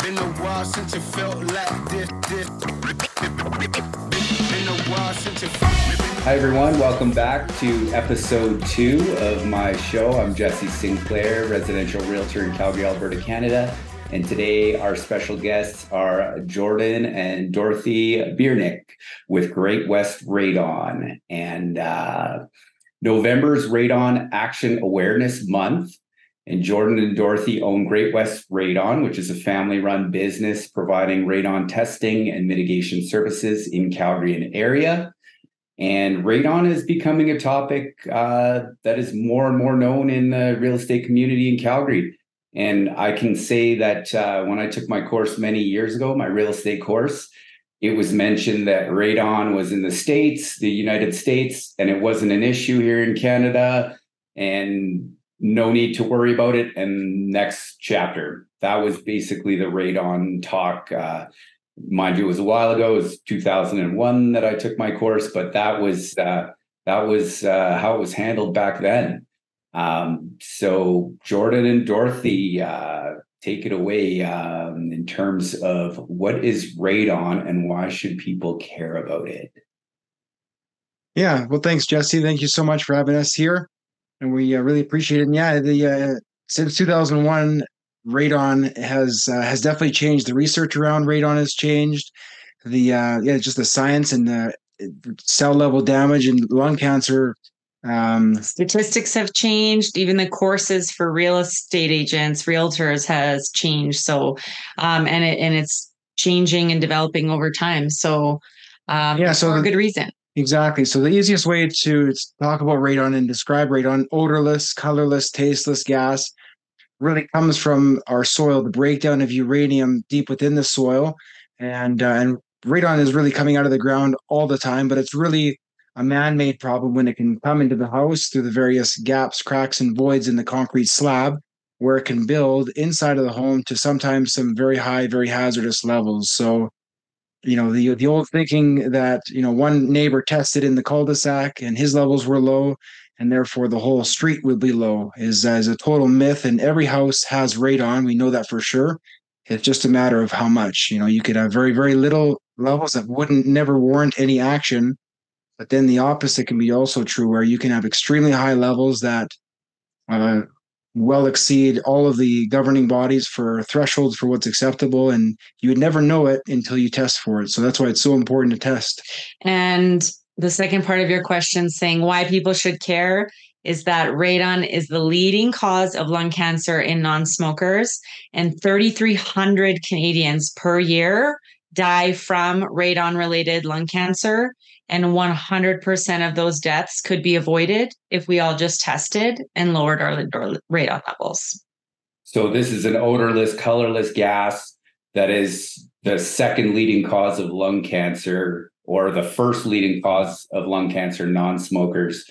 Been a while since it felt like this. Been a while since it felt. Hi everyone, welcome back to episode 2 of my show. I'm Jesse Sinclair, residential realtor in Calgary, Alberta, Canada. And today our special guests are Jordan and Dorothy Bewernick with Great West Radon. And November's Radon Action Awareness Month. And Jordan and Dorothy own Great West Radon, which is a family-run business providing radon testing and mitigation services in Calgary and area. And radon is becoming a topic that is more and more known in the real estate community in Calgary. And I can say that when I took my course many years ago, my real estate course, it was mentioned that radon was in the States, the United States, and it wasn't an issue here in Canada. And no need to worry about it. And next chapter, that was basically the radon talk. Mind you, it was a while ago. It was 2001 that I took my course, but that was how it was handled back then. So Jordan and Dorothy, take it away in terms of what is radon and why should people care about it? Yeah, well, thanks, Jesse. Thank you so much for having us here. And we really appreciate it. And yeah, since 2001, radon has definitely changed. The research around radon has changed. Just the science and the cell level damage and lung cancer. Statistics have changed. Even the courses for real estate agents, realtors has changed. So, and it's changing and developing over time. So, for a good reason. Exactly. So the easiest way to talk about radon and describe radon, odorless, colorless, tasteless gas, really comes from our soil, the breakdown of uranium deep within the soil. And radon is really coming out of the ground all the time, but it's really a man-made problem when it can come into the house through the various gaps, cracks, and voids in the concrete slab, where it can build inside of the home to sometimes some very high, very hazardous levels. So the old thinking that, one neighbor tested in the cul-de-sac and his levels were low and therefore the whole street would be low is a total myth. And every house has radon. We know that for sure. It's just a matter of how much. You could have very, very little levels that wouldn't never warrant any action. But then the opposite can be also true, where you can have extremely high levels that well exceed all of the governing bodies for thresholds for what's acceptable, and you would never know it until you test for it. So that's why it's so important to test. And the second part of your question, saying why people should care, is that radon is the leading cause of lung cancer in non-smokers, and 3,300 Canadians per year die from radon-related lung cancer. And 100% of those deaths could be avoided if we all just tested and lowered our radon levels. So this is an odorless, colorless gas that is the second leading cause of lung cancer, or the first leading cause of lung cancer in non-smokers.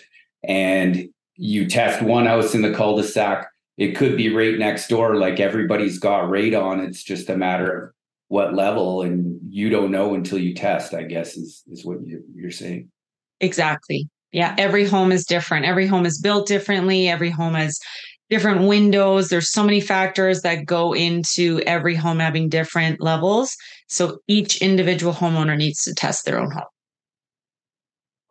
And you test one house in the cul-de-sac, it could be right next door, like everybody's got radon. It's just a matter of what level, and you don't know until you test, I guess is what you're saying. Exactly. Yeah. Every home is different. Every home is built differently. Every home has different windows. There's so many factors that go into every home having different levels. So each individual homeowner needs to test their own home.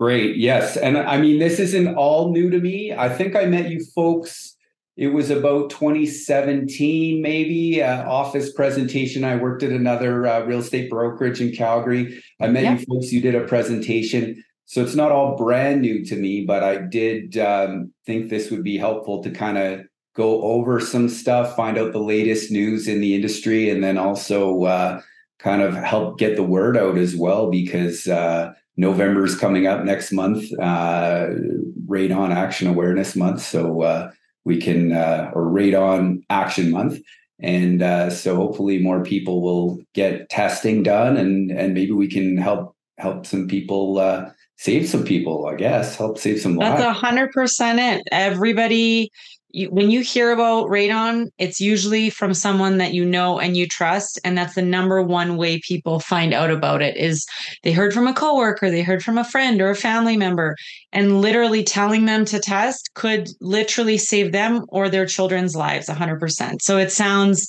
Great. Yes. And I mean, this isn't all new to me. I think I met you folks, it was about 2017, maybe, office presentation. I worked at another real estate brokerage in Calgary. I met you folks, you did a presentation. So it's not all brand new to me, but I did think this would be helpful to kind of go over some stuff, find out the latest news in the industry, and then also kind of help get the word out as well, because November is coming up next month, Radon Action Awareness Month. So we can, or Radon Action Month. And so hopefully more people will get testing done, and maybe we can help some people, save some people, I guess, help save some lives. That's 100% it. Everybody, when you hear about radon, it's usually from someone that you know and you trust. And that's the number one way people find out about it, is they heard from a coworker, they heard from a friend or a family member, and literally telling them to test could literally save them or their children's lives 100%. So it sounds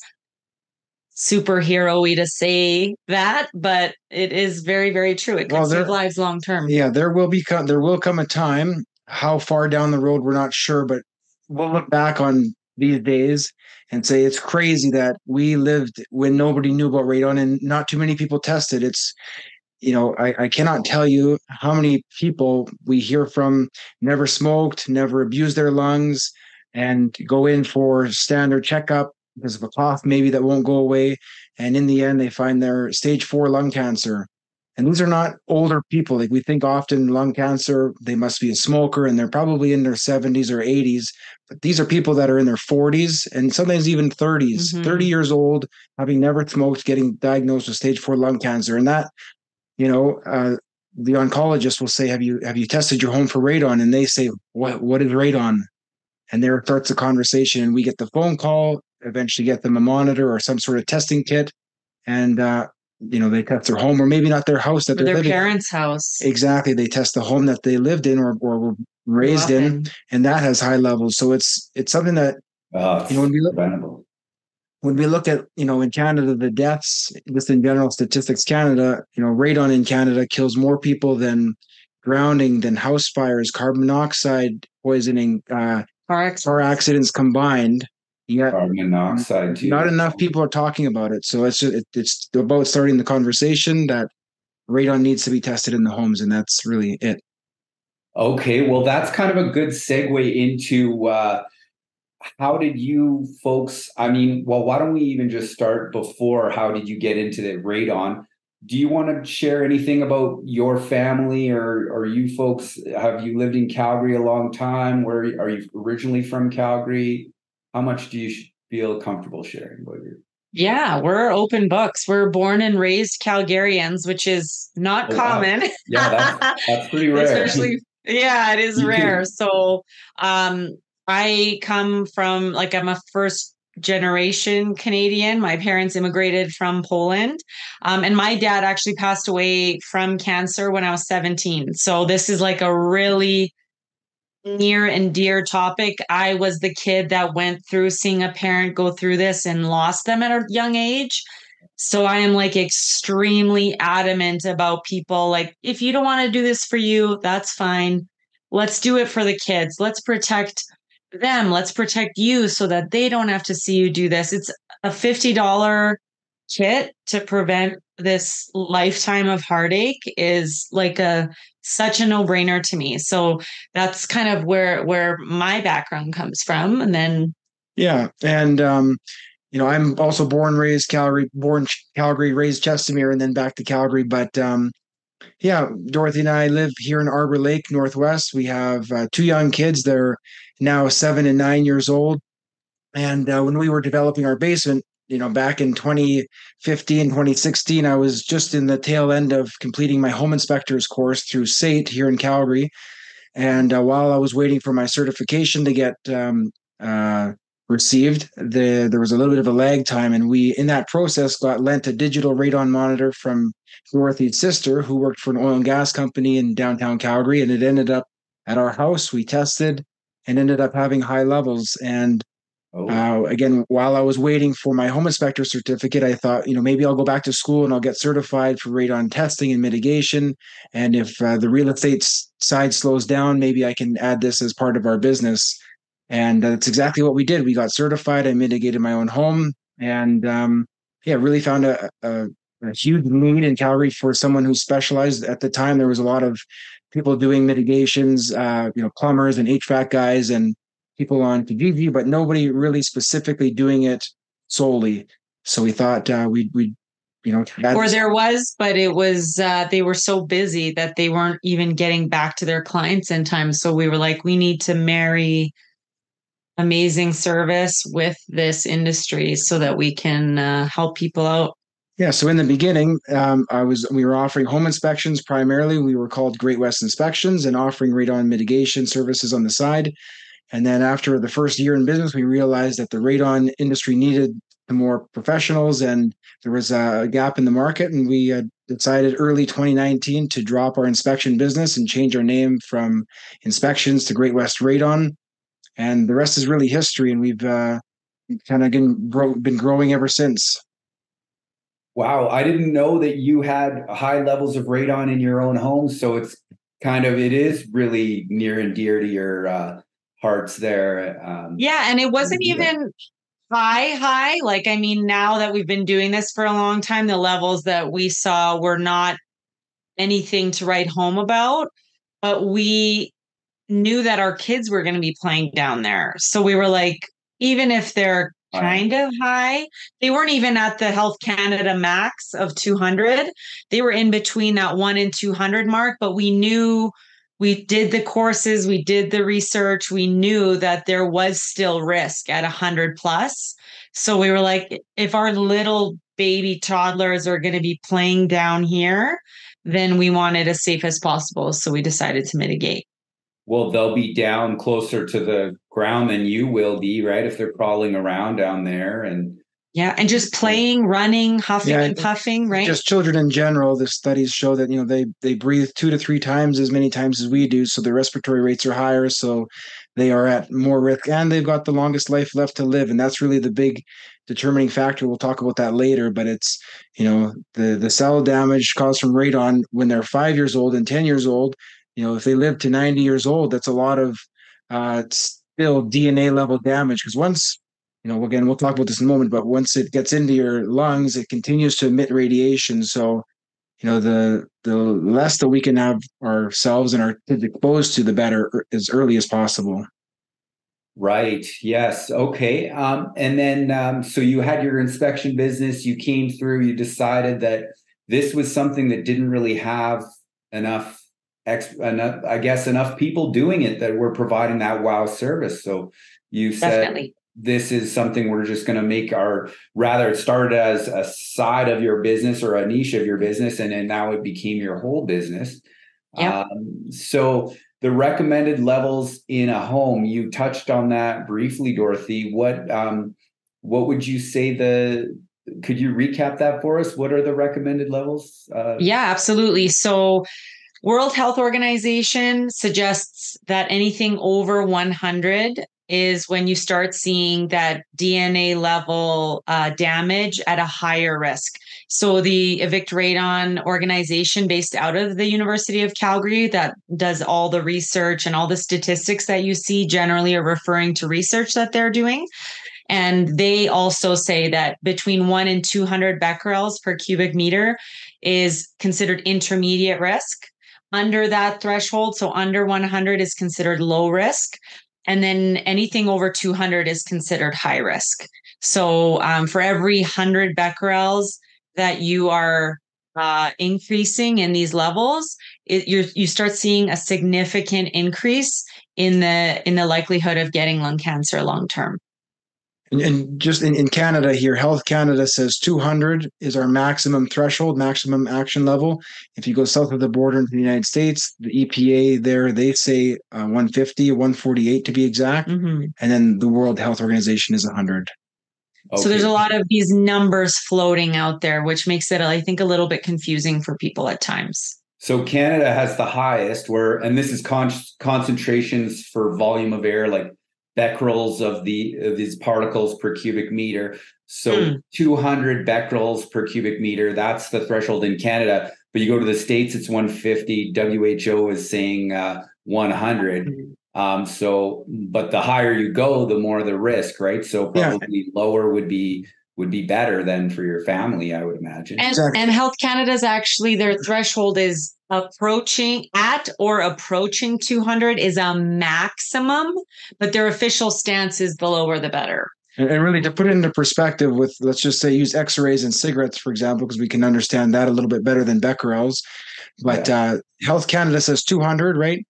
superhero-y to say that, but it is very, very true. It could save lives long term. Yeah, there will come a time, how far down the road, we're not sure, but we'll look back on these days and say it's crazy that we lived when nobody knew about radon and not too many people tested. It's, I cannot tell you how many people we hear from never smoked, never abused their lungs, and go in for standard checkup because of a cough maybe that won't go away. And in the end, they find their stage 4 lung cancer. And these are not older people. Like we think often lung cancer, they must be a smoker and they're probably in their 70s or 80s. But these are people that are in their 40s and sometimes even 30s, 30 years old, having never smoked, getting diagnosed with stage 4 lung cancer. And that, the oncologist will say, have you tested your home for radon? And they say, what is radon? And there starts a conversation, and we get the phone call, eventually get them a monitor or some sort of testing kit. And, they test their home, or maybe not their house that they're their living in. parents' house. Exactly. They test the home that they lived in or were raised in, and that has high levels. So it's something that, when we look at, in Canada, the deaths, just in general statistics, Canada, radon in Canada kills more people than drowning, than house fires, carbon monoxide poisoning, car accidents combined. Yet, carbon monoxide too. Not enough people are talking about it. So it's about starting the conversation that radon needs to be tested in the homes, and that's really it. Okay, well, that's kind of a good segue into how did you folks, why don't we even just start before how did you get into the radon? Do you want to share anything about your family, or you folks, have you lived in Calgary a long time? Where are you originally from, Calgary? How much do you feel comfortable sharing about your? Yeah, we're open books. We're born and raised Calgarians, which is not common. Wow. Yeah, that's pretty rare. Especially, yeah, it is rare. So I come from, I'm a first generation Canadian. My parents immigrated from Poland. And my dad actually passed away from cancer when I was 17. So this is like a really near and dear topic. I was the kid that went through seeing a parent go through this and lost them at a young age. So I am extremely adamant about people if you don't want to do this for you, that's fine. Let's do it for the kids. Let's protect them. Let's protect you so that they don't have to see you do this. It's a $50 kit to prevent this lifetime of heartache is such a no-brainer to me. So that's kind of where my background comes from. And then and I'm also born Calgary, raised Chestermere, and then back to Calgary. But Dorothy and I live here in Arbor Lake, Northwest. We have 2 young kids. They're now 7 and 9 years old. And when we were developing our basement, back in 2015, 2016, I was just in the tail end of completing my home inspector's course through SAIT here in Calgary. And while I was waiting for my certification to get received, there was a little bit of a lag time. And we, in that process, got lent a digital radon monitor from Dorothy's sister, who worked for an oil and gas company in downtown Calgary. And it ended up at our house. We tested and ended up having high levels. And again, while I was waiting for my home inspector certificate, I thought, maybe I'll go back to school and I'll get certified for radon testing and mitigation. And if the real estate side slows down, maybe I can add this as part of our business. And that's exactly what we did. We got certified. I mitigated my own home, and really found a huge need in Calgary for someone who specialized. At the time, there was a lot of people doing mitigations, plumbers and HVAC guys and people on Kijiji, but nobody really specifically doing it solely. So we thought we'd or there was, but it was they were so busy that they weren't even getting back to their clients in time. So we were like, we need to marry amazing service with this industry so that we can help people out. Yeah. So in the beginning, we were offering home inspections primarily. We were called Great West Inspections, and offering radon mitigation services on the side. And then after the first year in business, we realized that the radon industry needed more professionals, and there was a gap in the market. And we decided early 2019 to drop our inspection business and change our name from Inspections to Great West Radon. And the rest is really history. And we've kind of been growing ever since. Wow, I didn't know that you had high levels of radon in your own home. So it is really near and dear to your hearts there. Yeah, and it wasn't Yeah. even high. Like, I mean, now that we've been doing this for a long time, the levels that we saw were not anything to write home about, but we knew that our kids were going to be playing down there. So we were like, even if they're kind of high, they weren't even at the Health Canada max of 200. They were in between that 1 and 200 mark, but we knew, we did the courses, we did the research, we knew that there was still risk at 100 plus. So we were like, if our little baby toddlers are going to be playing down here, then we want it as safe as possible. So we decided to mitigate. Well, they'll be down closer to the ground than you will be, right? If they're crawling around down there and yeah, and just playing, running, huffing and puffing, right? Just children in general, the studies show that, they breathe 2 to 3 times as many times as we do. So their respiratory rates are higher. So they are at more risk and they've got the longest life left to live. And that's really the big determining factor. We'll talk about that later, but it's, the cell damage caused from radon when they're 5 years old and 10 years old. If they live to 90 years old, that's a lot of still DNA level damage. Because once, again, we'll talk about this in a moment, but once it gets into your lungs, it continues to emit radiation. So, the less that we can have ourselves and our kids exposed to, the better, as early as possible. Right. Yes. Okay. And then, so you had your inspection business, you came through, you decided that this was something that didn't really have enough, enough people doing it that were providing that wow service. So you said, definitely, this is something we're just going to make rather it started as a side of your business or a niche of your business. And then now it became your whole business. Yep. So the recommended levels in a home, you touched on that briefly, Dorothy. What would you say could you recap that for us? What are the recommended levels? Yeah, absolutely. So World Health Organization suggests that anything over 100 is when you start seeing that DNA level damage at a higher risk. So the Evict Radon organization based out of the University of Calgary that does all the research and all the statistics that you see generally are referring to research that they're doing. And they also say that between 1 and 200 becquerels per cubic meter is considered intermediate risk. Under that threshold, so under 100 is considered low risk. And then anything over 200 is considered high risk. So for every 100 becquerels that you are increasing in these levels, you start seeing a significant increase in the likelihood of getting lung cancer long term. And just in Canada here, Health Canada says 200 is our maximum threshold, maximum action level. If you go south of the border into the United States, the EPA there, they say 150, 148 to be exact. Mm-hmm. And then the World Health Organization is 100. Okay. So there's a lot of these numbers floating out there, which makes it, I think, a little bit confusing for people at times. So Canada has the highest and this is concentrations for volume of air, like becquerels of these particles per cubic meter. So 200 becquerels per cubic meter, that's the threshold in Canada. But you go to the States, it's 150. WHO is saying 100. But the higher you go, the more the risk, right? So probably lower would be better than for your family, I would imagine. And Health Canada's actually, their threshold is approaching 200 is a maximum, but their official stance is the lower the better. And really, to put it into perspective with, let's just say, use X-rays and cigarettes, for example, because we can understand that a little bit better than becquerels. But Health Canada says 200, right?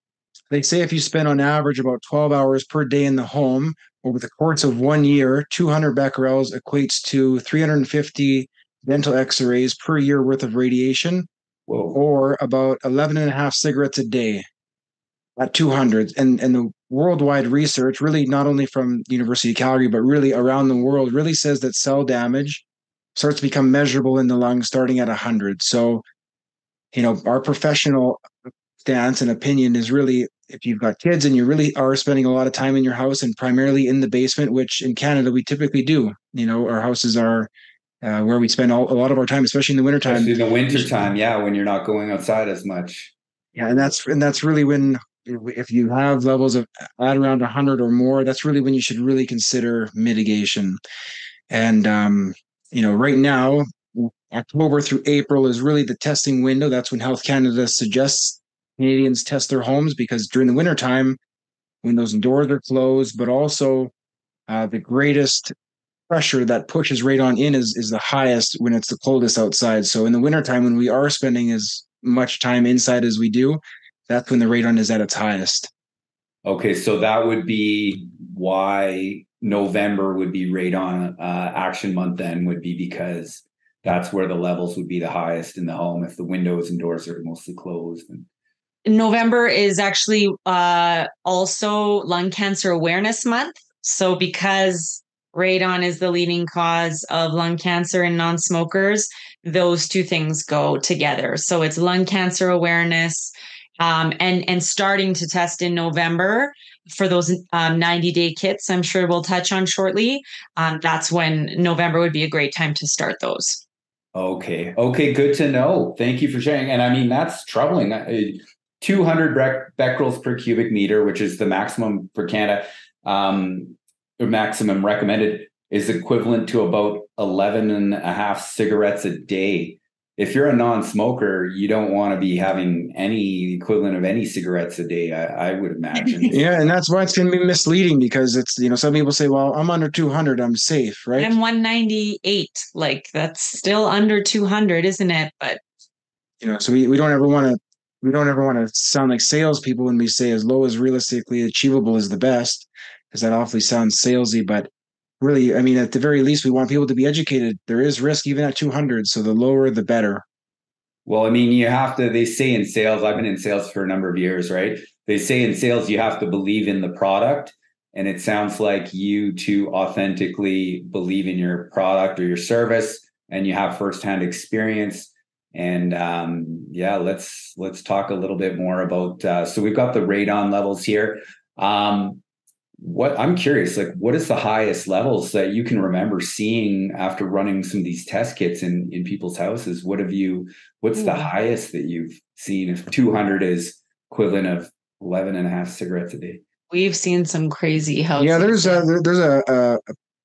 They say if you spend on average about 12 hours per day in the home over the course of 1 year, 200 becquerels equates to 350 dental X-rays per year worth of radiation. Whoa. Or about 11 and a half cigarettes a day at 200. And the worldwide research, really not only from the University of Calgary, but really around the world, really says that cell damage starts to become measurable in the lungs starting at 100. So, our professional stance and opinion is really, if you've got kids and you really are spending a lot of time in your house and primarily in the basement, which in Canada we typically do, our houses are where we spend a lot of our time, especially in the wintertime. Especially in the wintertime, yeah, when you're not going outside as much. Yeah, and that's really when, if you have levels of at around 100 or more, that's really when you should really consider mitigation. And right now, October through April is really the testing window. That's when Health Canada suggests Canadians test their homes, because during the wintertime, when those doors are closed, but also the greatest pressure that pushes radon in is the highest when it's the coldest outside. So in the wintertime, when we are spending as much time inside as we do, that's when the radon is at its highest. Okay, so that would be why November would be radon action month then, would be because that's where the levels would be the highest in the home if the windows and doors are mostly closed. November is actually also Lung Cancer Awareness Month. So because radon is the leading cause of lung cancer in non-smokers, those two things go together. So it's lung cancer awareness, and starting to test in November for those 90-day kits, I'm sure we'll touch on shortly. That's when November would be a great time to start those. Okay, good to know. Thank you for sharing. And I mean, that's troubling. 200 becquerels per cubic meter, which is the maximum for Canada, or maximum recommended, is equivalent to about 11 and a half cigarettes a day. If you're a non-smoker, you don't want to be having any equivalent of any cigarettes a day, I would imagine. Yeah, and that's why it's going to be misleading, because it's, some people say, well, I'm under 200, I'm safe, right? I'm 198. Like, that's still under 200, isn't it? But so we don't ever want to sound like salespeople when we say as low as realistically achievable is the best, because that awfully sounds salesy. But really, I mean, at the very least, we want people to be educated. There is risk even at 200, so the lower, the better. Well, I mean, they say in sales, I've been in sales for a number of years, right? They say in sales, you have to believe in the product. And it sounds like you two authentically believe in your product or your service, and you have firsthand experience. And let's talk a little bit more about, so we've got the radon levels here. What I'm curious, like, what is the highest levels that you can remember seeing after running some of these test kits in people's houses? What's the highest that you've seen if 200 is equivalent of 11 and a half cigarettes a day? We've seen some crazy houses. Yeah, there's a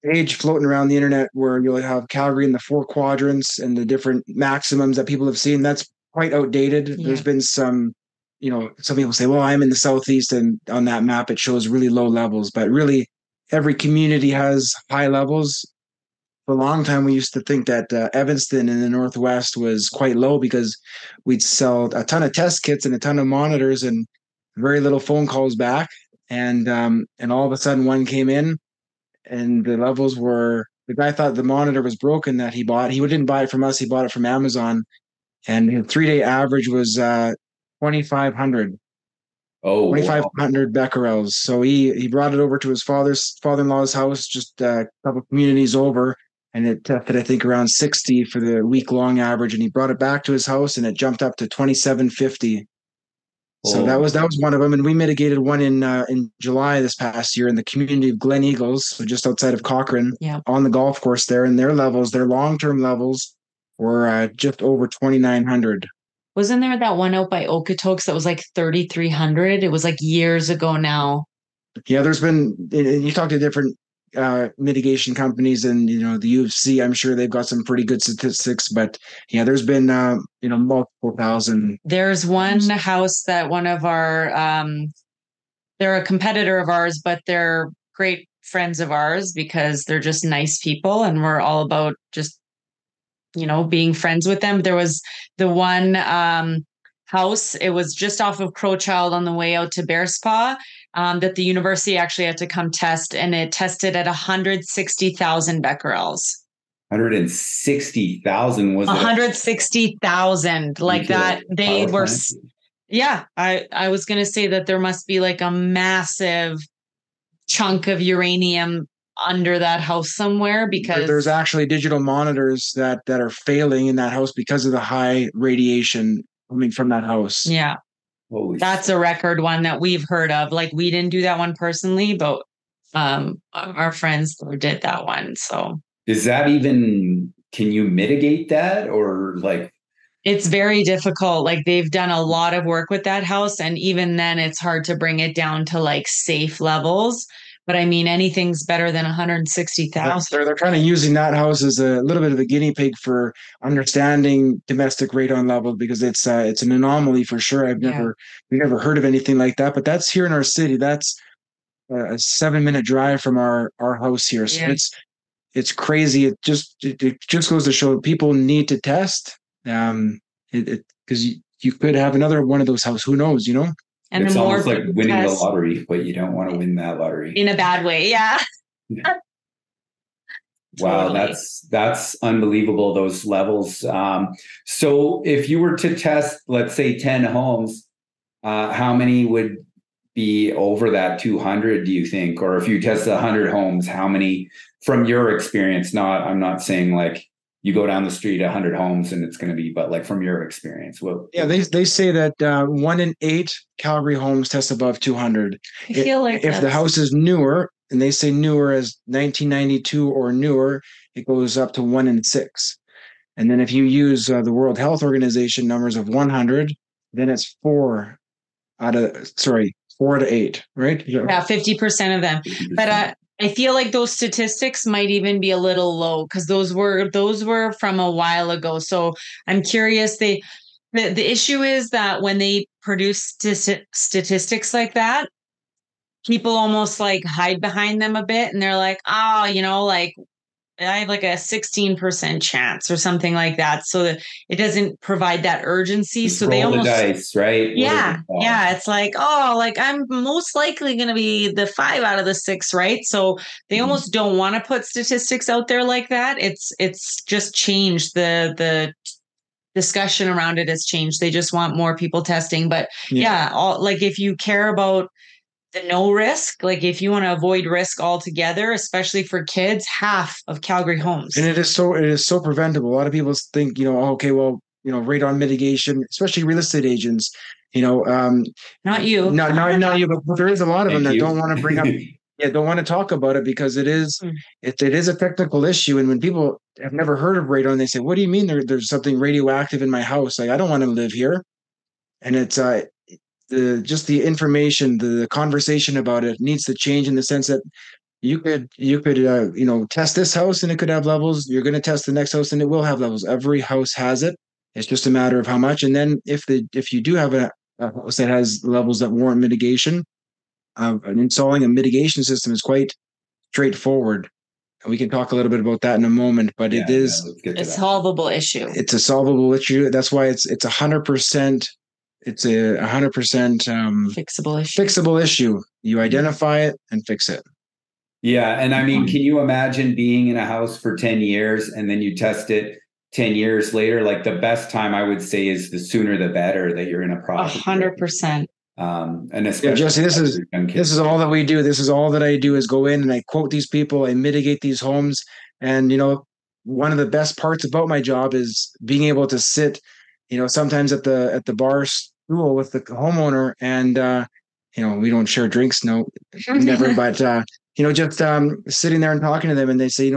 page floating around the internet where you'll have Calgary in the 4 quadrants and the different maximums that people have seen. That's quite outdated. Yeah. There's been some people say, well, I'm in the southeast, and on that map it shows really low levels, but really every community has high levels. For a long time, we used to think that Evanston in the northwest was quite low, because we'd sell a ton of test kits and a ton of monitors and very little phone calls back. And all of a sudden one came in, and the levels were, the guy thought the monitor was broken that he bought. He didn't buy it from us. He bought it from Amazon, and the 3-day average was 2,500. Oh, 2,500 becquerels. So he brought it over to his father-in-law's house, just a couple communities over, and it tested, I think, around 60 for the week-long average. And he brought it back to his house, and it jumped up to 2,750. So that was one of them, and we mitigated one in July this past year in the community of Glen Eagles, so just outside of Cochrane, on the golf course there. And their long-term levels were just over 2,900. Wasn't there that one out by Okotoks that was like 3,300? It was like years ago now. Yeah, there's been, you talk to different mitigation companies, and the U of C, I'm sure they've got some pretty good statistics, but yeah, there's been multiple thousand. There's one house that one of our they're a competitor of ours, but they're great friends of ours because they're just nice people, and we're all about just being friends with them. There was the one house, it was just off of Crowchild on the way out to Bearspaw, that the university actually had to come test, and it tested at 160,000 becquerels. 160,000 was 160,000, like that. They were, yeah. I was going to say that there must be like a massive chunk of uranium under that house somewhere, because there's actually digital monitors that are failing in that house because of the high radiation coming from that house. Yeah. That's a record one that we've heard of. Like, we didn't do that one personally, but our friends did that one. So is that even can you mitigate that, or like? It's very difficult. Like they've done a lot of work with that house. And even then it's hard to bring it down to like safe levels. But I mean, anything's better than 160,000. They're kind of using that house as a little bit of a guinea pig for understanding domestic radon levels, because it's an anomaly for sure. We've never heard of anything like that, but that's here in our city. That's a 7-minute drive from our house here. So it's crazy. It just goes to show people need to test. Because you could have another one of those houses. Who knows? And it's the more almost like winning the lottery, but you don't want to win that lottery in a bad way. Yeah. Wow, Totally. that's unbelievable, those levels. So if you were to test, let's say 10 homes, how many would be over that 200, do you think? Or if you test 100 homes, how many, from your experience, I'm not saying like you go down the street 100 homes and it's going to be, but like from your experience, they say that 1 in 8 Calgary homes test above 200. I feel like if the house is newer, and they say newer as 1992 or newer, it goes up to 1 in 6. And then if you use the World Health Organization numbers of 100, then it's 4 to 8, right? Yeah, 50% of them. 50%. But I feel like those statistics might even be a little low, because those were from a while ago. So I'm curious. The issue is that when they produce statistics like that, people almost like hide behind them a bit, and they're like, oh, like I have like a 16% chance or something like that. So that it doesn't provide that urgency. Just so they almost the dice, right? Yeah. Yeah. It's like, like I'm most likely going to be the 5 out of the 6. Right. So they almost don't want to put statistics out there like that. It's just changed. The discussion around it has changed. They just want more people testing. But like if you care about the no risk, like if you want to avoid risk altogether, especially for kids, half of Calgary homes. And it is so preventable. A lot of people think, okay, well, radon mitigation, especially real estate agents, not you, not you, but there is a lot of them that don't want to bring up, don't want to talk about it, because it is a technical issue. And when people have never heard of radon, they say, what do you mean there's something radioactive in my house? Like, I don't want to live here. And it's, the information, the conversation about it needs to change, in the sense that you could test this house and it could have levels. You're going to test the next house and it will have levels. Every house has it. It's just a matter of how much. And then if you do have a house that has levels that warrant mitigation, installing a mitigation system is quite straightforward. And we can talk a little bit about that in a moment, but it is a solvable issue. It's a solvable issue. That's why it's 100%. It's a 100% fixable issue. You identify it and fix it. Yeah. And I mean, can you imagine being in a house for 10 years and then you test it 10 years later? Like the best time, I would say, is the sooner the better that you're in a property. 100%. And especially Jesse, this is all that we do. This is all that I do, is go in and I quote these people, I mitigate these homes. And, one of the best parts about my job is being able to sit, sometimes at the bar stool with the homeowner, and we don't share drinks, never, but just sitting there and talking to them, and they say,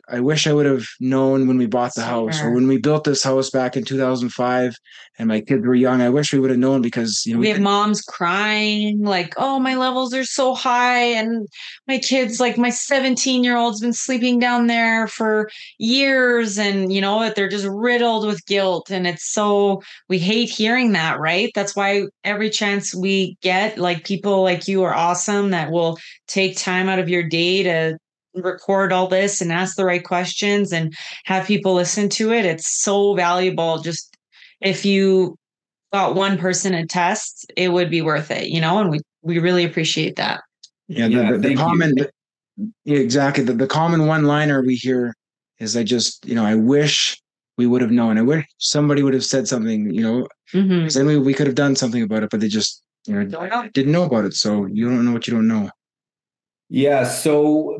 I wish I would have known when we bought the house, or when we built this house back in 2005 and my kids were young. I wish we would have known, because we have moms crying like, oh, my levels are so high, and my kids, like my 17-year-old's been sleeping down there for years, and they're just riddled with guilt. And it's so, we hate hearing that, right? That's why every chance we get, like, people like you are awesome that will take time out of your day to record all this and ask the right questions and have people listen to it. It's so valuable. Just if you got one person to test, it would be worth it, and we really appreciate that. The common, exactly. The common one-liner we hear is, I wish we would have known. I wish somebody would have said something, because then we could have done something about it, but they just didn't know about it. So you don't know what you don't know. Yeah. So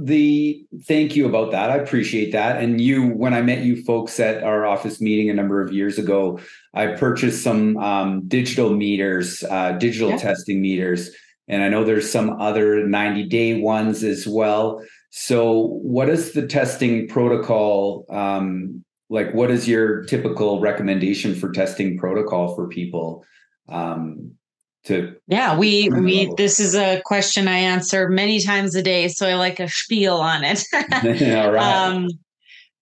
thank you about that. I appreciate that. And when I met you folks at our office meeting a number of years ago, I purchased some digital meters, testing meters. And I know there's some other 90-day ones as well. So what is the testing protocol like, what is your typical recommendation for testing protocol for people? This is a question I answer many times a day, so I like a spiel on it. All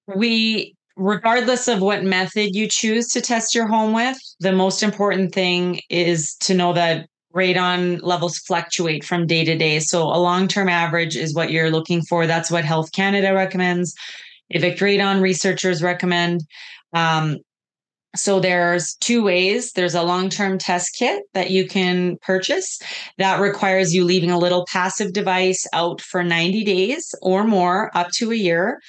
right. Regardless of what method you choose to test your home with, the most important thing is to know that radon levels fluctuate from day to day. So a long-term average is what you're looking for. That's what Health Canada recommends. Evict Radon researchers recommend. So there's two ways. There's a long-term test kit that you can purchase that requires you leaving a little passive device out for 90 days or more, up to a year.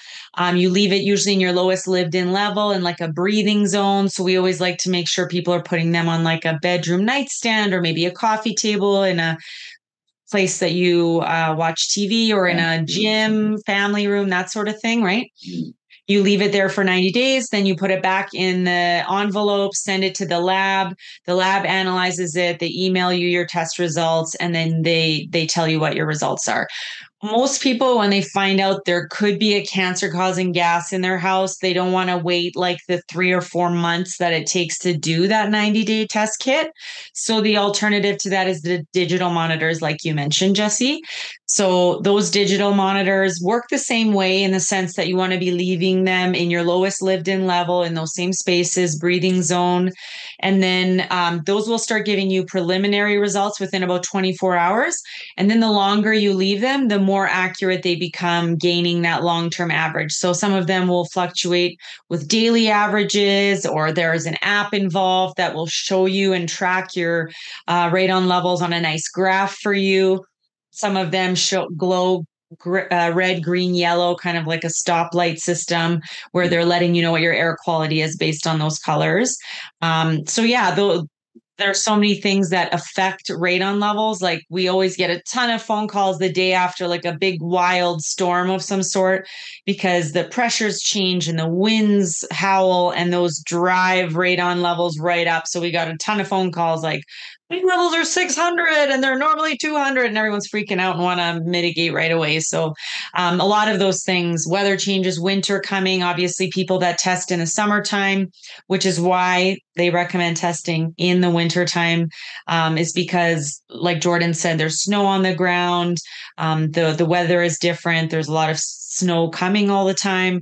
You leave it usually in your lowest lived-in level in like a breathing zone. So we always like to make sure people are putting them on like a bedroom nightstand or maybe a coffee table in a place that you watch TV or in a gym, family room, that sort of thing, right? Mm. You leave it there for 90 days, then you put it back in the envelope, send it to the lab. The lab analyzes it, they email you your test results, and then they tell you what your results are. Most people, when they find out there could be a cancer causing gas in their house, they don't want to wait like the 3 or 4 months that it takes to do that 90-day test kit. So the alternative to that is the digital monitors, like you mentioned, Jesse. So those digital monitors work the same way in the sense that you want to be leaving them in your lowest lived in level in those same spaces, breathing zone. And then those will start giving you preliminary results within about 24 hours. And then the longer you leave them, the more accurate they become, gaining that long-term average. So some of them will fluctuate with daily averages, or there's an app involved that will show you and track your radon levels on a nice graph for you. Some of them glow red, green, yellow, kind of like a stoplight system where they're letting you know what your air quality is based on those colors. There's so many things that affect radon levels. Like we always get a ton of phone calls the day after like a big wild storm of some sort, because the pressures change and the winds howl and those drive radon levels right up. So we got a ton of phone calls like, these levels are 600 and they're normally 200, and everyone's freaking out and want to mitigate right away. So a lot of those things, weather changes, winter coming, obviously people that test in the summertime, which is why they recommend testing in the wintertime, is because, like Jordan said, there's snow on the ground. The weather is different. There's a lot of snow coming all the time.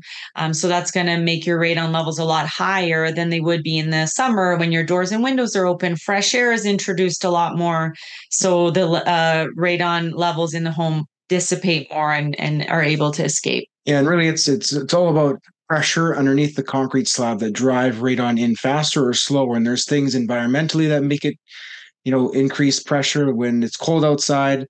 So that's going to make your radon levels a lot higher than they would be in the summer when your doors and windows are open. Fresh air is introduced a lot more. So the radon levels in the home dissipate more and are able to escape. Yeah, and really it's all about pressure underneath the concrete slab that drive radon in faster or slower. And there's things environmentally that make it, increase pressure. When it's cold outside,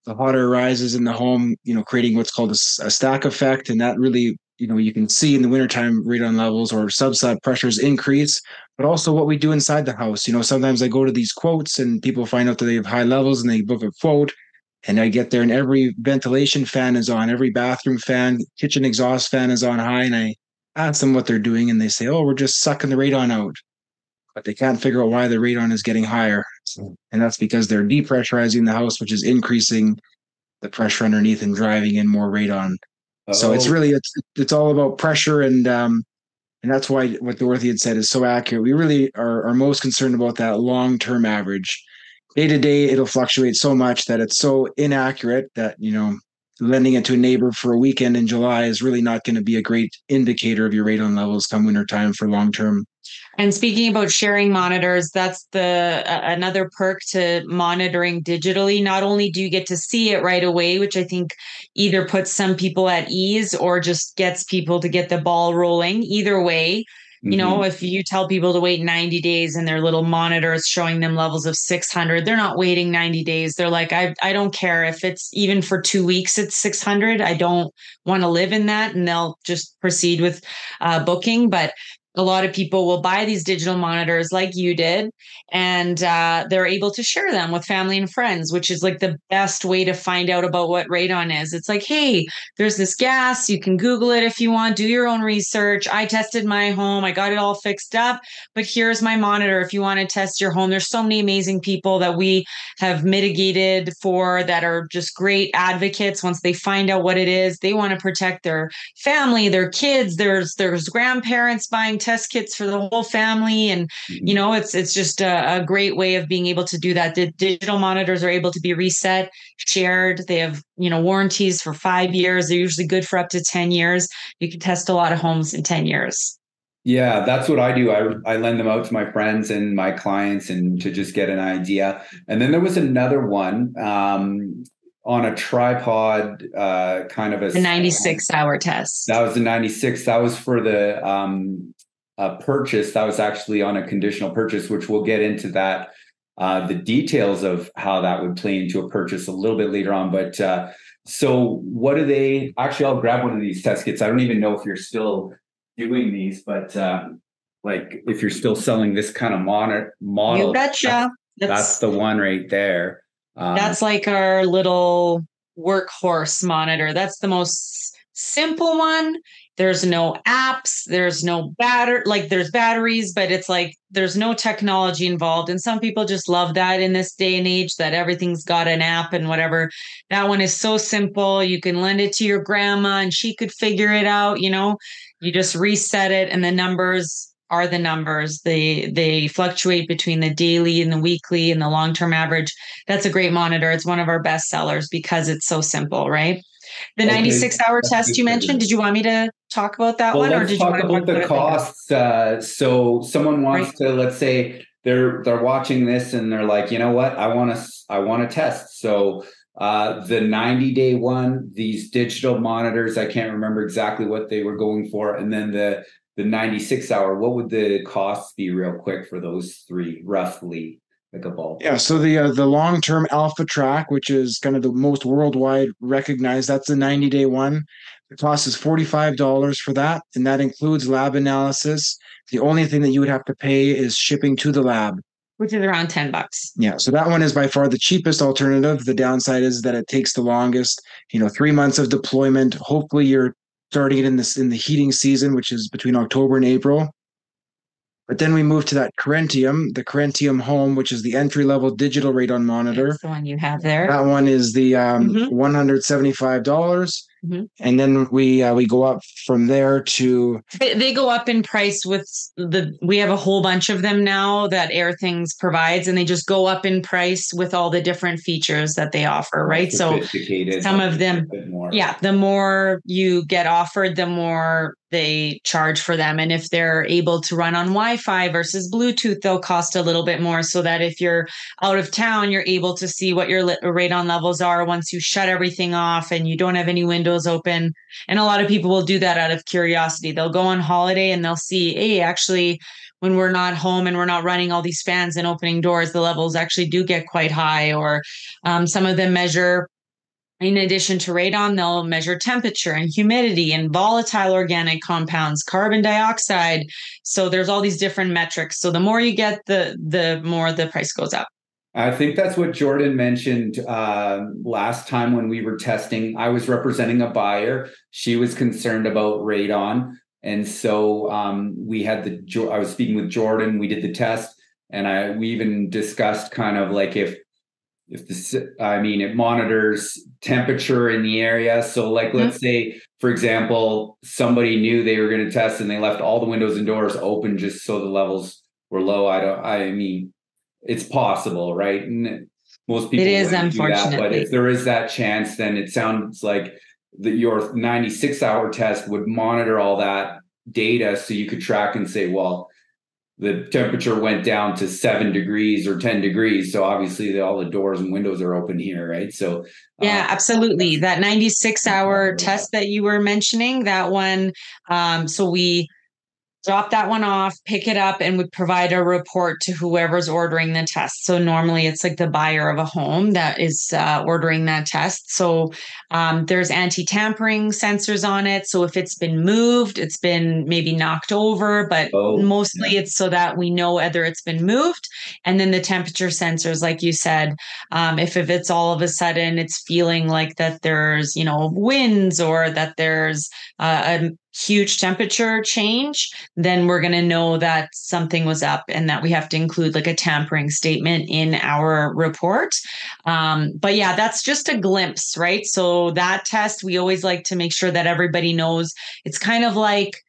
the hotter rises in the home, creating what's called a stack effect. And that really, you can see in the wintertime radon levels or subslab pressures increase, but also what we do inside the house. Sometimes I go to these quotes and people find out that they have high levels and they book a quote, and I get there and every ventilation fan is on, every bathroom fan, kitchen exhaust fan is on high. And I ask them what they're doing and they say, oh, we're just sucking the radon out. But they can't figure out why the radon is getting higher. And that's because they're depressurizing the house, which is increasing the pressure underneath and driving in more radon. Oh. So it's all about pressure. And that's why what Dorothy had said is so accurate. We really are most concerned about that long-term average. Day to day, it'll fluctuate so much that it's so inaccurate that, lending it to a neighbor for a weekend in July is really not going to be a great indicator of your radon levels come winter time for long-term. And speaking about sharing monitors, that's another perk to monitoring digitally. Not only do you get to see it right away, which I think either puts some people at ease or just gets people to get the ball rolling. Either way, if you tell people to wait 90 days and their little monitor is showing them levels of 600, they're not waiting 90 days. They're like, I don't care if it's even for 2 weeks, it's 600. I don't want to live in that. And they'll just proceed with booking. But a lot of people will buy these digital monitors like you did, and they're able to share them with family and friends, which is like the best way to find out about what radon is. It's like, hey, there's this gas. You can Google it if you want, do your own research. I tested my home. I got it all fixed up, but here's my monitor. If you want to test your home, there's so many amazing people that we have mitigated for that are just great advocates. Once they find out what it is, they want to protect their family, their kids. There's grandparents buying test kits for the whole family. And, you know, it's just a great way of being able to do that. The digital monitors are able to be reset, shared. They have, you know, warranties for 5 years. They're usually good for up to 10 years. You can test a lot of homes in 10 years. Yeah, that's what I do. I lend them out to my friends and my clients and to just get an idea. And then there was another one on a tripod, kind of The 96-hour test. That was the 96. That was for the purchase. That was actually on a conditional purchase, which we'll get into that, the details of how that would play into a purchase a little bit later on. But so what do they, actually, I'll grab one of these test kits. I don't even know if you're still doing these, but like if you're still selling this kind of model, You betcha. That's the one right there. That's like our little workhorse monitor. That's the most simple one. There's no apps. There's no there's batteries, but it's like there's no technology involved. And some people just love that in this day and age, that everything's got an app and whatever. That one is so simple. You can lend it to your grandma and she could figure it out. You know, you just reset it and the numbers are the numbers. They fluctuate between the daily and the weekly and the long-term average. That's a great monitor. It's one of our best sellers because it's so simple, right? The 96-hour test you mentioned, did you want me to talk about that one? Let's talk about the costs. So someone wants to, let's say they're watching this and they're like, you know what, I want to test. So the 90-day one, these digital monitors, I can't remember exactly what they were going for. And then the 96-hour, what would the costs be real quick for those three, roughly? Like a ball. Yeah, so the long-term Alpha Track, which is kind of the most worldwide recognized, that's the 90-day one. The cost is $45 for that, and that includes lab analysis. The only thing that you would have to pay is shipping to the lab, which is around $10. Yeah, so that one is by far the cheapest alternative. The downside is that it takes the longest. 3 months of deployment. Hopefully, you're starting it in the heating season, which is between October and April. But then we move to that the Carentium Home, which is the entry-level digital radon monitor. That's the one you have there. That one is the $175. And then we go up from there to... They go up in price with we have a whole bunch of them now that AirThings provides, and they just go up in price with all the different features that they offer, right? So some of them, the more you get offered, the more they charge for them. And if they're able to run on Wi-Fi versus Bluetooth, they'll cost a little bit more, so that if you're out of town, you're able to see what your radon levels are once you shut everything off and you don't have any windows open. And a lot of people will do that out of curiosity. They'll go on holiday and they'll see, hey, actually, when we're not home and we're not running all these fans and opening doors, the levels actually do get quite high. Or some of them measure, in addition to radon, they'll measure temperature and humidity and volatile organic compounds, carbon dioxide. So there's all these different metrics. So the more you get, the more the price goes up. I think that's what Jordan mentioned last time when we were testing. I was representing a buyer. She was concerned about radon. And so I was speaking with Jordan. We did the test, and we even discussed kind of like it monitors temperature in the area. So like, let's say, for example, somebody knew they were going to test and they left all the windows and doors open just so the levels were low. It's possible, right? And most people, it is, unfortunately. But if there is that chance, then it sounds like your 96-hour test would monitor all that data, so you could track and say, well, the temperature went down to 7 degrees or 10 degrees. So obviously all the doors and windows are open here, right? So yeah, absolutely. That 96-hour test that you were mentioning, that one. So we drop that one off, pick it up, and would provide a report to whoever's ordering the test. So normally it's like the buyer of a home that is ordering that test. So there's anti-tampering sensors on it. So if it's been moved, it's been maybe knocked over, but mostly it's so that we know whether it's been moved. And then the temperature sensors, like you said, if it's all of a sudden it's feeling like that there's, winds or that there's a huge temperature change, then we're going to know that something was up and that we have to include like a tampering statement in our report. But yeah, that's just a glimpse, right? So that test, we always like to make sure that everybody knows. It's kind of like,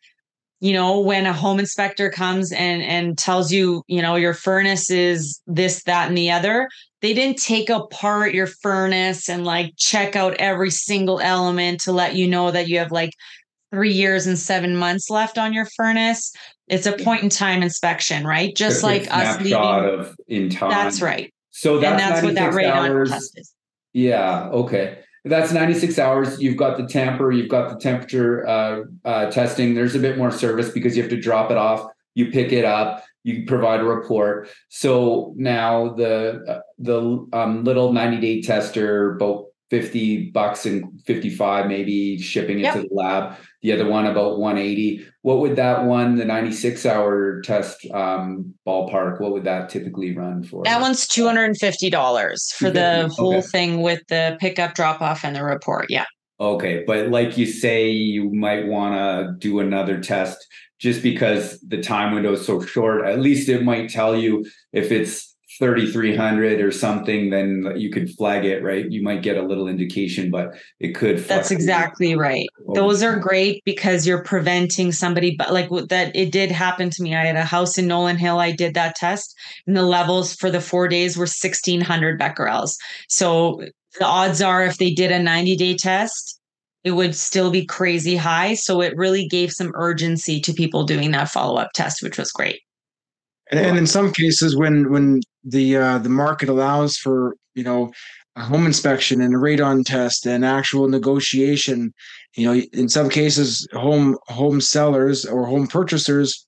when a home inspector comes and tells you, your furnace is this, that, and the other, they didn't take apart your furnace and like check out every single element to let you know that you have like 3 years and 7 months left on your furnace. It's a point in time inspection, right? Just like us leaving. Of in time. That's right. So that's what that radon test is. Yeah. Okay. That's 96 hours. You've got the tamper, you've got the temperature testing. There's a bit more service because you have to drop it off. You pick it up. You provide a report. So now the little 90-day tester, about $50 and 55 maybe shipping it to the lab. The other one about 180. What would that one, the 96-hour test ballpark, what would that typically run for? That one's $250 for the whole thing with the pickup, drop off, and the report. Yeah. Okay. But like you say, you might want to do another test just because the time window is so short. At least it might tell you if it's 3,300 or something, then you could flag it, right? You might get a little indication, but it could. That's exactly right. Those are great because you're preventing somebody, but like that, it did happen to me. I had a house in Nolan Hill. I did that test and the levels for the 4 days were 1,600 becquerels. So the odds are if they did a 90-day test, it would still be crazy high. So it really gave some urgency to people doing that follow-up test, which was great. And in some cases, when the market allows for a home inspection and a radon test and actual negotiation, in some cases, home sellers or home purchasers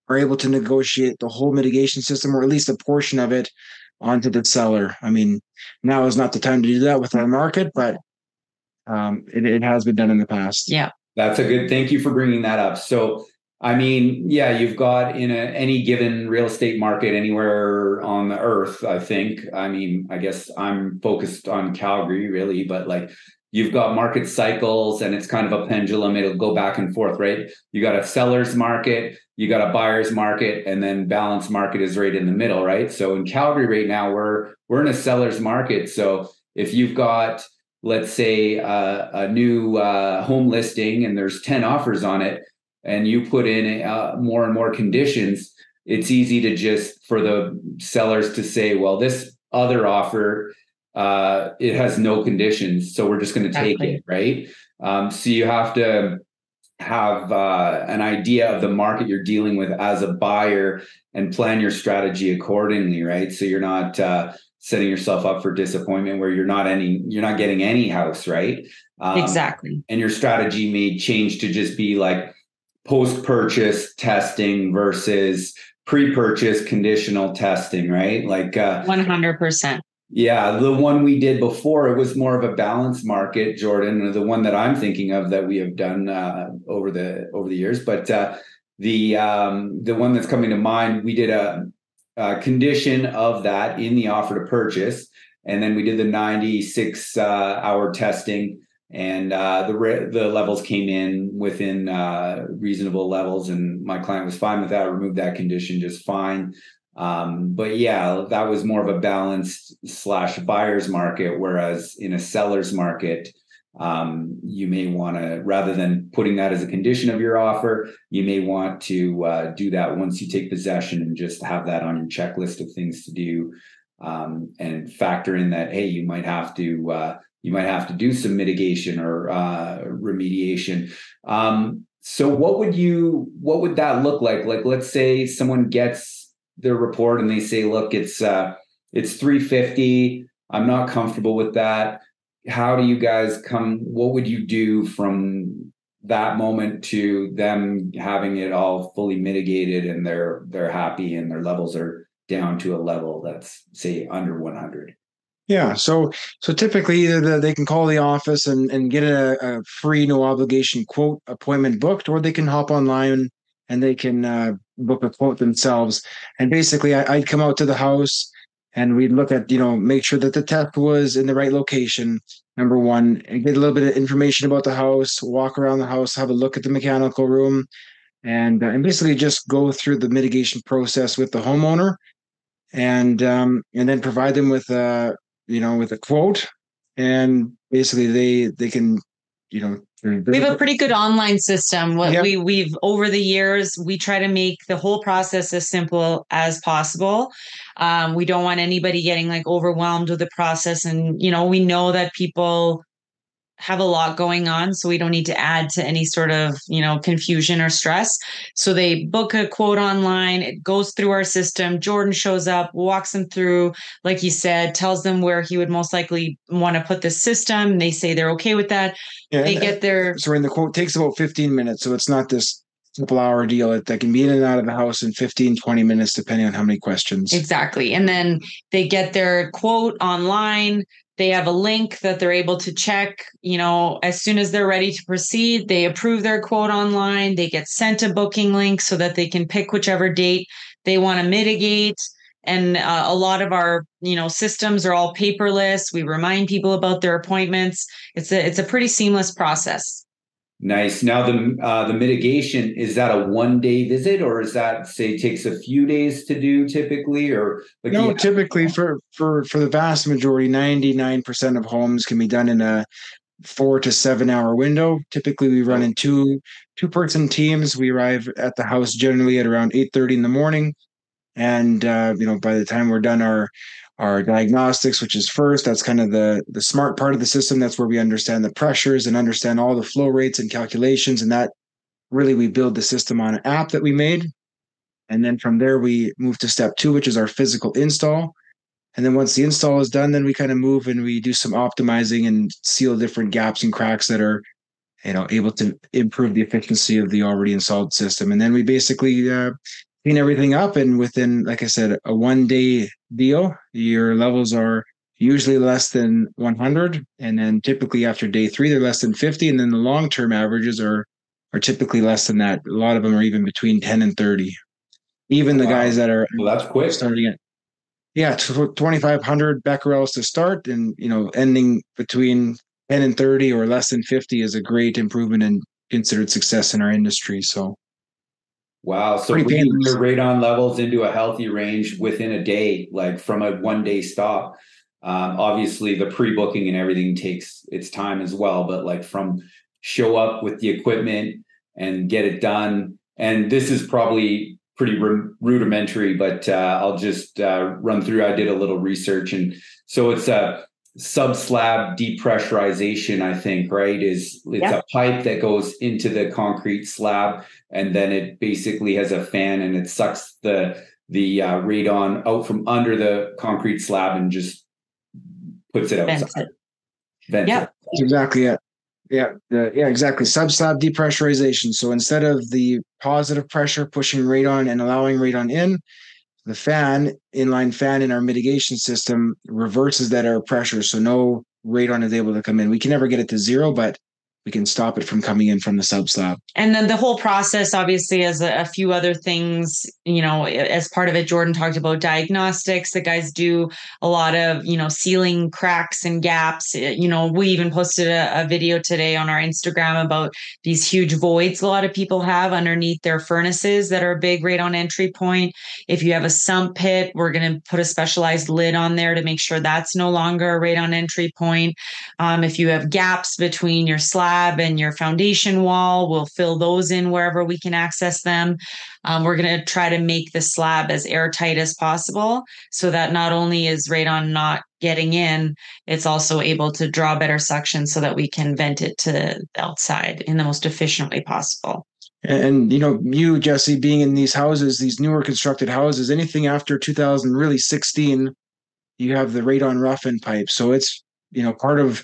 are able to negotiate the whole mitigation system or at least a portion of it onto the seller. I mean, now is not the time to do that with our market, but it has been done in the past. Yeah, that's a good. Thank you for bringing that up. So. I mean, yeah, you've got in any given real estate market anywhere on the earth, I think. I mean, I guess I'm focused on Calgary really, but like you've got market cycles and it's kind of a pendulum. It'll go back and forth, right? You got a seller's market, you got a buyer's market, and then balanced market is right in the middle, right? So in Calgary right now, we're in a seller's market. So if you've got, let's say, a new home listing and there's 10 offers on it, and you put in more and more conditions, it's easy to just for the sellers to say, well, this other offer, it has no conditions, so we're just going to take it, right? So you have to have an idea of the market you're dealing with as a buyer and plan your strategy accordingly, right? So you're not setting yourself up for disappointment where you're not getting any house, right? Exactly. And your strategy may change to just be like post-purchase testing versus pre-purchase conditional testing, right? Like 100%. Yeah, the one we did before, it was more of a balanced market, Jordan, the one that I'm thinking of that we have done over the years. But the one that's coming to mind, we did a condition of that in the offer to purchase, and then we did the 96 hour testing. And the levels came in within reasonable levels, and my client was fine with that. Removed that condition just fine. But yeah, that was more of a balanced / buyer's market, whereas in a seller's market, you may want to, rather than putting that as a condition of your offer, you may want to do that once you take possession and just have that on your checklist of things to do, and factor in that, hey, you might have to do some mitigation or remediation. So what would that look like? Like, let's say someone gets their report and they say, look, it's 350. I'm not comfortable with that. How do you guys what would you do from that moment to them having it all fully mitigated and they're happy and their levels are down to a level that's say under 100? Yeah, so typically either they can call the office and get a free no obligation quote appointment booked, or they can hop online and they can book a quote themselves. And basically, I'd come out to the house and we'd look at, make sure that the test was in the right location. Number one, and get a little bit of information about the house, walk around the house, have a look at the mechanical room, and basically just go through the mitigation process with the homeowner, and then provide them with with a quote, and basically they can, We have a pretty good online system. What Yeah. we've over the years, we try to make the whole process as simple as possible. We don't want anybody getting like overwhelmed with the process, and we know that people have a lot going on, so we don't need to add to any sort of confusion or stress. So they book a quote online, it goes through our system, Jordan shows up, walks them through, like you said, tells them where he would most likely want to put the system. They say they're okay with that. Yeah, They get their sorry, and the quote takes about 15 minutes, so it's not this couple hour deal. That can be in and out of the house in 15-20 minutes depending on how many questions. Exactly. And then they get their quote online. They have a link that they're able to check, as soon as they're ready to proceed. They approve their quote online. They get sent a booking link so that they can pick whichever date they want to mitigate. And a lot of our, systems are all paperless. We remind people about their appointments. It's a pretty seamless process. Nice. Now the mitigation, is that a 1 day visit, or is that say takes a few days to do typically, or No, typically for the vast majority, 99% of homes can be done in a 4 to 7 hour window. Typically we run in two-person teams. We arrive at the house generally at around 8:30 in the morning. And by the time we're done our diagnostics, which is first, that's kind of the smart part of the system. That's where we understand the pressures and understand all the flow rates and calculations. And that really, we build the system on an app that we made. And then from there, we move to step 2, which is our physical install. And then once the install is done, then we kind of move and we do some optimizing and seal different gaps and cracks that are, able to improve the efficiency of the already installed system. And then we basically clean everything up. And within, like I said, a 1 day deal, your levels are usually less than 100. And then typically after day 3, they're less than 50. And then the long-term averages are typically less than that. A lot of them are even between 10 and 30. Even the guys that are that's quick starting at 2,500 becquerels to start, and ending between 10 and 30 or less than 50 is a great improvement and considered success in our industry. So wow. So bringing your radon levels into a healthy range within a day, like from a 1 day stop. Obviously the pre-booking and everything takes its time as well, but like from show up with the equipment and get it done. And this is probably pretty rudimentary, but I'll just run through. I did a little research, and so it's a sub-slab depressurization, I think, right? It's a pipe that goes into the concrete slab, and then it basically has a fan and it sucks the radon out from under the concrete slab and just puts it outside. Yeah, that's exactly it. Yeah, exactly. Sub-slab depressurization. So instead of the positive pressure pushing radon and allowing radon in, the inline fan in our mitigation system reverses that air pressure. So no radon is able to come in. We can never get it to 0, but we can stop it from coming in from the sub-slab. And then the whole process obviously has a few other things, as part of it. Jordan talked about diagnostics. The guys do a lot of, sealing cracks and gaps. We even posted a video today on our Instagram about these huge voids a lot of people have underneath their furnaces that are a big radon entry point. If you have a sump pit, we're going to put a specialized lid on there to make sure that's no longer a radon entry point. If you have gaps between your slab and your foundation wall, we'll fill those in wherever we can access them. We're going to try to make the slab as airtight as possible so that not only is radon not getting in, it's also able to draw better suction so that we can vent it to the outside in the most efficient way possible. And you, Jesse, being in these houses, these newer constructed houses, anything after 2016, you have the radon rough-in pipe. So it's part of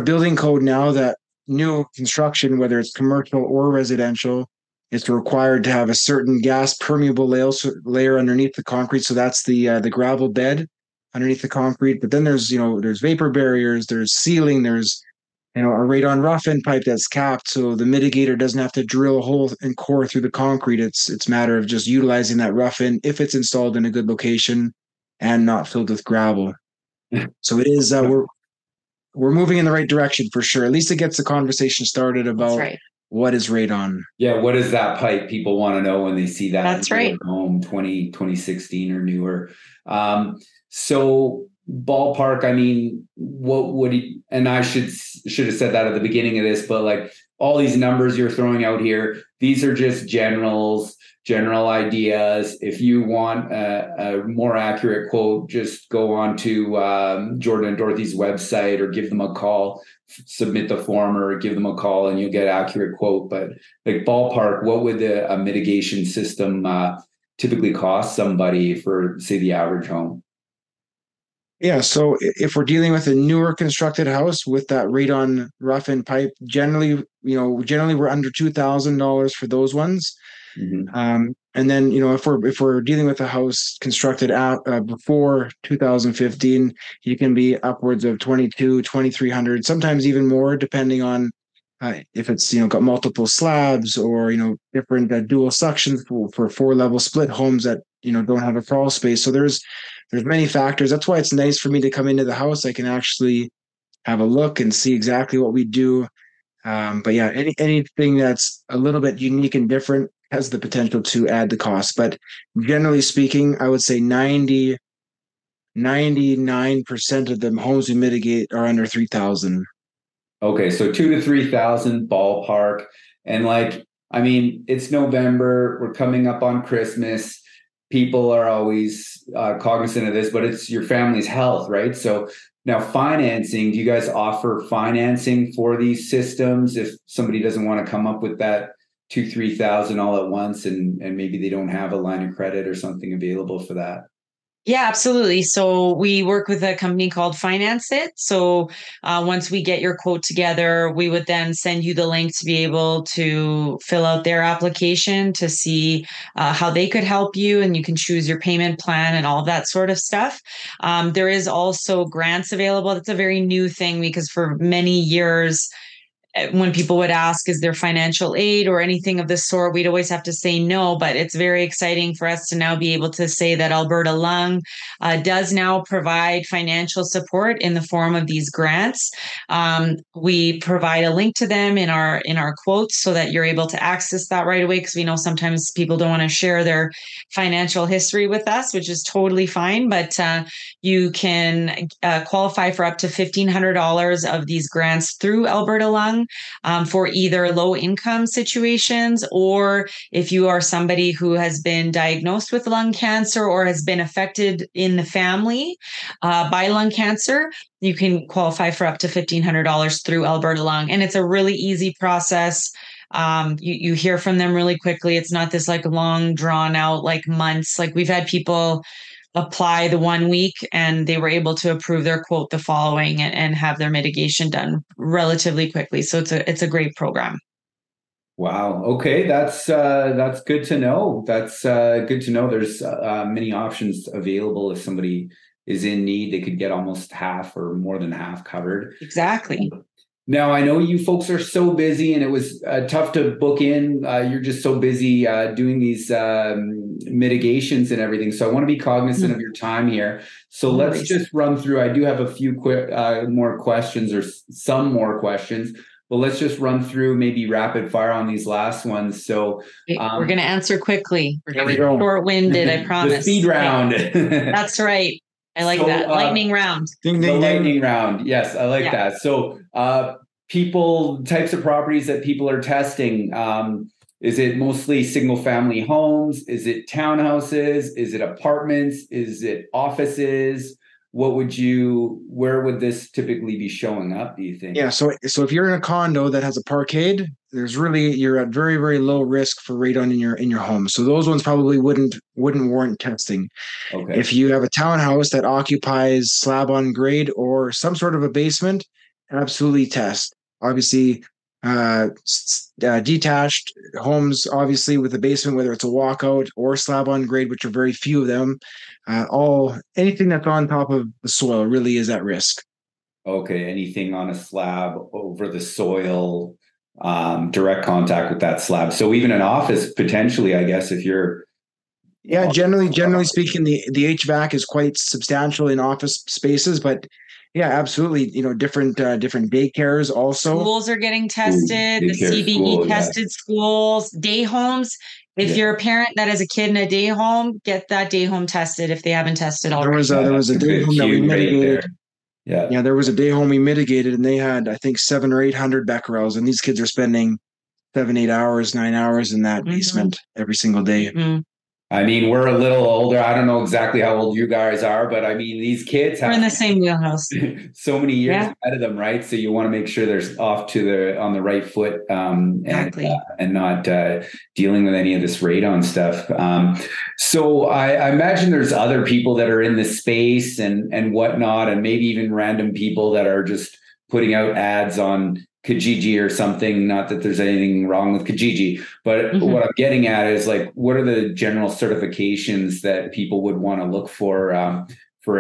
building code now that new construction, whether it's commercial or residential, it's required to have a certain gas permeable layer underneath the concrete. So that's the gravel bed underneath the concrete. But then there's vapor barriers, there's sealing, there's a radon rough-in pipe that's capped, so the mitigator doesn't have to drill a hole and core through the concrete. It's a matter of just utilizing that rough-in if it's installed in a good location and not filled with gravel. So it is we're moving in the right direction for sure. At least it gets the conversation started about what is radon. Yeah, what is that pipe? People want to know when they see that. That's right. Home 2016 or newer. So ballpark, I mean, what would he, and I should have said that at the beginning of this, but like all these numbers you're throwing out here, these are just general ideas. If you want a more accurate quote, just go on to Jordan and Dorothy's website or give them a call, submit the form or give them a call and you'll get an accurate quote. But like ballpark, what would a mitigation system typically cost somebody for, say, the average home? Yeah, so if we're dealing with a newer constructed house with that radon rough-in pipe, generally we're under $2,000 for those ones. Mm-hmm. And then if we're dealing with a house constructed before 2015, you can be upwards of $2,300, sometimes even more, depending on if it's got multiple slabs or different dual suctions for 4-level split homes that don't have a crawl space. So there's many factors. That's why it's nice for me to come into the house. I can actually have a look and see exactly what we do. But yeah, anything that's a little bit unique and different has the potential to add the cost. But generally speaking, I would say 99% of the homes we mitigate are under 3,000. Okay, so 2,000 to 3,000 ballpark. And it's November. We're coming up on Christmas. People are always cognizant of this, but it's your family's health, right? So now financing, do you guys offer financing for these systems if somebody doesn't want to come up with that 2,000-3,000 all at once and maybe they don't have a line of credit or something available for that? Yeah, absolutely. So we work with a company called Finance It. So once we get your quote together, we would then send you the link to be able to fill out their application to see how they could help you, and you can choose your payment plan and all of that sort of stuff. There is also grants available. That's a very new thing because for many years, when people would ask, is there financial aid or anything of the sort, we'd always have to say no, but it's very exciting for us to now be able to say that Alberta Lung does now provide financial support in the form of these grants. We provide a link to them in our quotes so that you're able to access that right away, because we know sometimes people don't want to share their financial history with us, which is totally fine, but you can qualify for up to $1,500 of these grants through Alberta Lung. For either low income situations, or if you are somebody who has been diagnosed with lung cancer or has been affected in the family by lung cancer, you can qualify for up to $1,500 through Alberta Lung. And it's a really easy process. You hear from them really quickly. It's not this long drawn out months. We've had people apply the 1 week and they were able to approve their quote the following and have their mitigation done relatively quickly. So it's a great program. Wow. Okay. That's good to know. That's good to know. There's many options available. If somebody is in need, they could get almost half or more than half covered. Exactly. Now, I know you folks are so busy and it was tough to book in. You're just so busy doing these mitigations and everything. So I want to be cognizant of your time here. So let's just run through. I do have a few more questions or some more questions, but let's just run through maybe rapid fire on these last ones. So we're going to answer quickly. We're going to be short-winded, I promise. The speed round. That's right. I like that. Lightning round. Ding, ding, lightning round. Yes, I like that. So types of properties that people are testing. Is it mostly single family homes? Is it townhouses? Is it apartments? Is it offices? Where would this typically be showing up, do you think? Yeah, so if you're in a condo that has a parkade, you're at very, very low risk for radon in your home. So those ones probably wouldn't warrant testing. Okay. If you have a townhouse that occupies slab on grade or some sort of a basement, absolutely test. Obviously, detached homes, obviously with a basement, whether it's a walkout or slab on grade, which are very few of them. Anything that's on top of the soil really is at risk. Okay, anything on a slab over the soil, direct contact with that slab. So even an office potentially, I guess, if you're Yeah, generally speaking, the HVAC is quite substantial in office spaces, but yeah, absolutely. Different daycares also. Schools are getting tested, the daycare CBE school, yeah. tested schools, day homes. If Yeah. you're a parent that has a kid in a day home, get that day home tested if they haven't tested already. There was a day home that we mitigated. Yeah, there was a day home we mitigated, and they had, I think, 700 or 800 becquerels, and these kids are spending 7, 8 hours, 9 hours in that basement every single day. I mean, we're a little older. I don't know exactly how old you guys are, but I mean, these kids have We're in the same wheelhouse. so many years ahead of them, right? So you want to make sure they're on the right foot, Exactly. and not dealing with any of this radon stuff. So I imagine there's other people that are in this space and whatnot, and maybe even random people that are just putting out ads on Kijiji or something. Not that there's anything wrong with Kijiji, but what I'm getting at is like, what are the general certifications that people would want to look for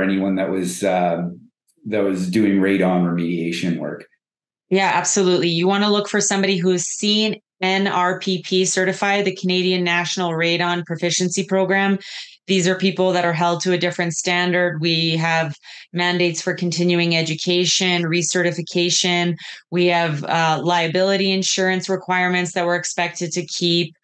anyone that was doing radon remediation work? Yeah, absolutely. You want to look for somebody who's seen NRPP certified, the Canadian National Radon Proficiency Program. These are people that are held to a different standard. We have mandates for continuing education, recertification. We have liability insurance requirements that we're expected to keep.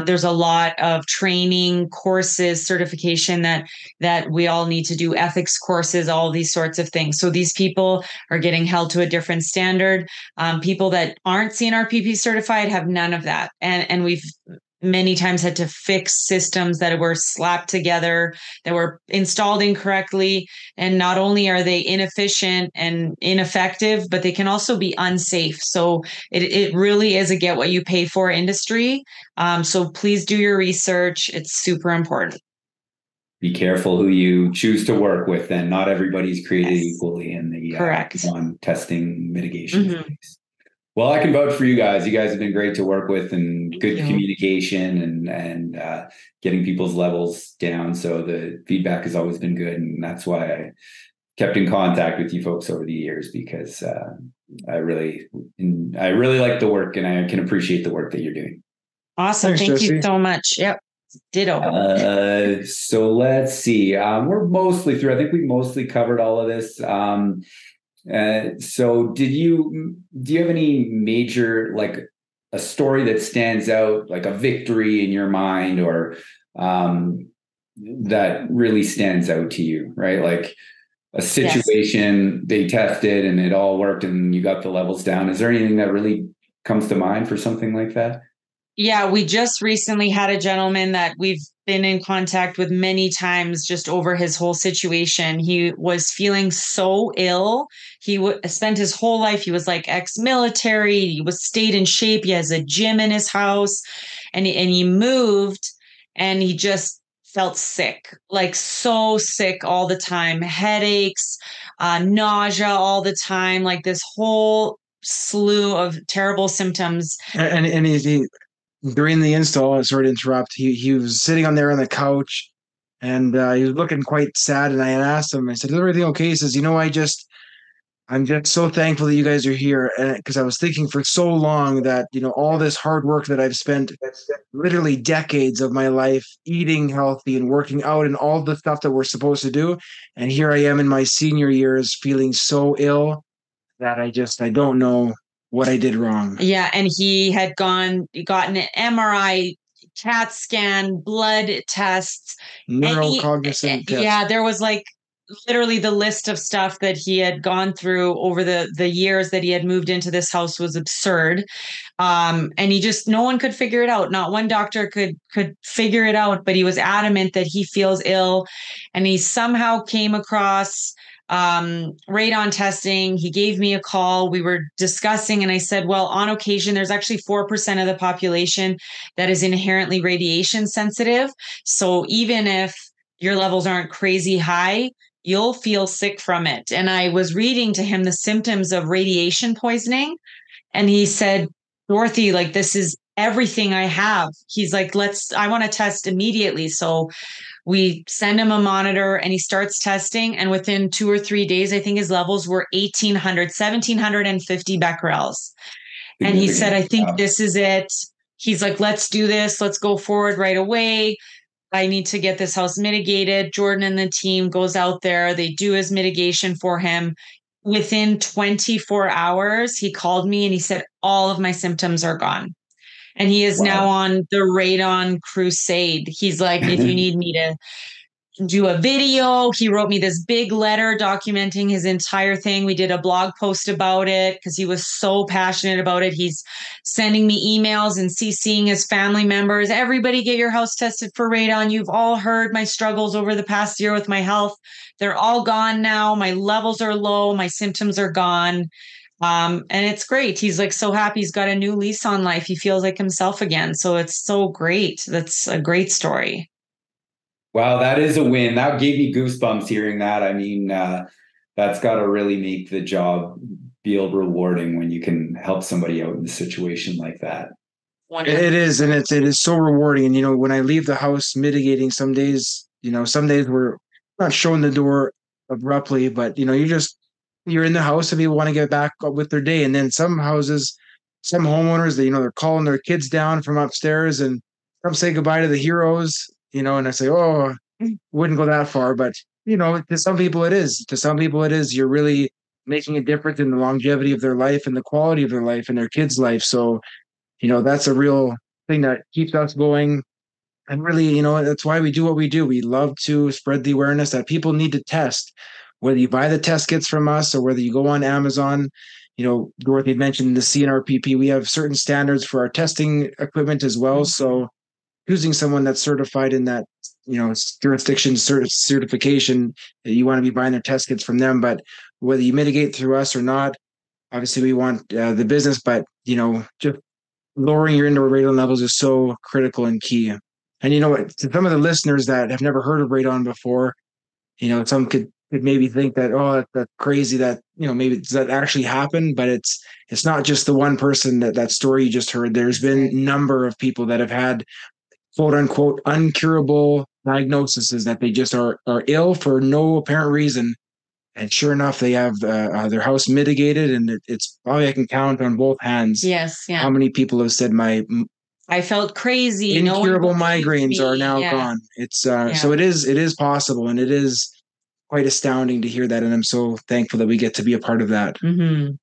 There's a lot of training courses, certification that we all need to do, ethics courses, all these sorts of things. So these people are getting held to a different standard. People that aren't CNRPP certified have none of that. And we've many times had to fix systems that were slapped together, that were installed incorrectly. And not only are they inefficient and ineffective, but they can also be unsafe. So it really is a get what you pay for industry. So please do your research. It's super important. Be careful who you choose to work with, then. Not everybody's created equally in the testing mitigation space. Well, I can vouch for you guys. You guys have been great to work with, and good communication and getting people's levels down. So the feedback has always been good, and that's why I kept in contact with you folks over the years, because I really like the work, and I can appreciate the work that you're doing. Awesome. Thank you so much. Yep. Ditto. So let's see. We're mostly through. I think we mostly covered all of this. So do you have any major, like a story that stands out, like a victory in your mind, or that really stands out to you, right? Like a situation they tested and it all worked and you got the levels down. Is there anything that really comes to mind for something like that? Yeah, we just recently had a gentleman that we've been in contact with many times just over his whole situation. He was feeling so ill. He spent his whole life, he was like ex-military, he stayed in shape, he has a gym in his house, and he moved and he just felt sick, like so sick all the time, headaches, nausea all the time, like this whole slew of terrible symptoms. And he during the install, sorry to interrupt, he was sitting on there on the couch, and he was looking quite sad. And I had asked him, I said, "Is everything okay?" He says, I'm just so thankful that you guys are here. And because I was thinking for so long that, all this hard work that I've spent literally decades of my life eating healthy and working out and all the stuff that we're supposed to do. And here I am in my senior years feeling so ill that I don't know what I did wrong. Yeah. And he had gotten an MRI, CAT scan, blood tests, neurocognizant tests. Yeah, there was like literally the list of stuff that he had gone through over the years that he had moved into this house was absurd. And no one could figure it out. Not one doctor could figure it out, but he was adamant that he feels ill, and he somehow came across radon testing. He gave me a call. We were discussing, and I said, well, on occasion, there's actually 4% of the population that is inherently radiation sensitive. So even if your levels aren't crazy high, you'll feel sick from it. And I was reading to him the symptoms of radiation poisoning. And he said, Dorothy, like, this is everything I have. He's like, I want to test immediately. So we send him a monitor and he starts testing. And within 2 or 3 days, I think his levels were 1,750 becquerels. And he said, I think this is it. He's like, let's do this. Let's go forward right away. I need to get this house mitigated. Jordan and the team goes out there. They do his mitigation for him. Within 24 hours, he called me and he said, all of my symptoms are gone. And he is now on the radon crusade. He's like, if you need me to do a video, he wrote me this big letter documenting his entire thing. We did a blog post about it because he was so passionate about it. He's sending me emails and CCing his family members. Everybody get your house tested for radon. You've all heard my struggles over the past year with my health. They're all gone now. My levels are low. My symptoms are gone. And it's great. He's like so happy. He's got a new lease on life. He feels like himself again. So it's so great. That's a great story. Wow, that is a win. That gave me goosebumps hearing that. I mean, that's got to really make the job feel rewarding when you can help somebody out in a situation like that. It is, and it is so rewarding. And when I leave the house mitigating, some days we're not showing the door abruptly, but you're in the house and people want to get back with their day. And then some houses, some homeowners, they're calling their kids down from upstairs and come say goodbye to the heroes. And I say, oh, wouldn't go that far. But, to some people it is. To some people it is. You're really making a difference in the longevity of their life and the quality of their life and their kids' life. So, that's a real thing that keeps us going. And really, that's why we do what we do. We love to spread the awareness that people need to test, whether you buy the test kits from us or whether you go on Amazon. Dorothy mentioned the CNRPP. We have certain standards for our testing equipment as well. So choosing someone that's certified in that, jurisdiction certification, you want to be buying their test kits from them. But whether you mitigate through us or not, obviously we want the business, but, just lowering your indoor radon levels is so critical and key. And to some of the listeners that have never heard of radon before, some could maybe think that, oh, that's crazy that, maybe does that actually happen? But it's not just the one person that story you just heard. There's been a number of people that have had quote unquote uncurable diagnoses that they just are ill for no apparent reason. And sure enough, they have their house mitigated, and it's probably I can count on both hands. Yes, yeah. How many people have said I felt crazy. Incurable migraines are now gone. It's so it is possible, and it is quite astounding to hear that. And I'm so thankful that we get to be a part of that. Mm-hmm.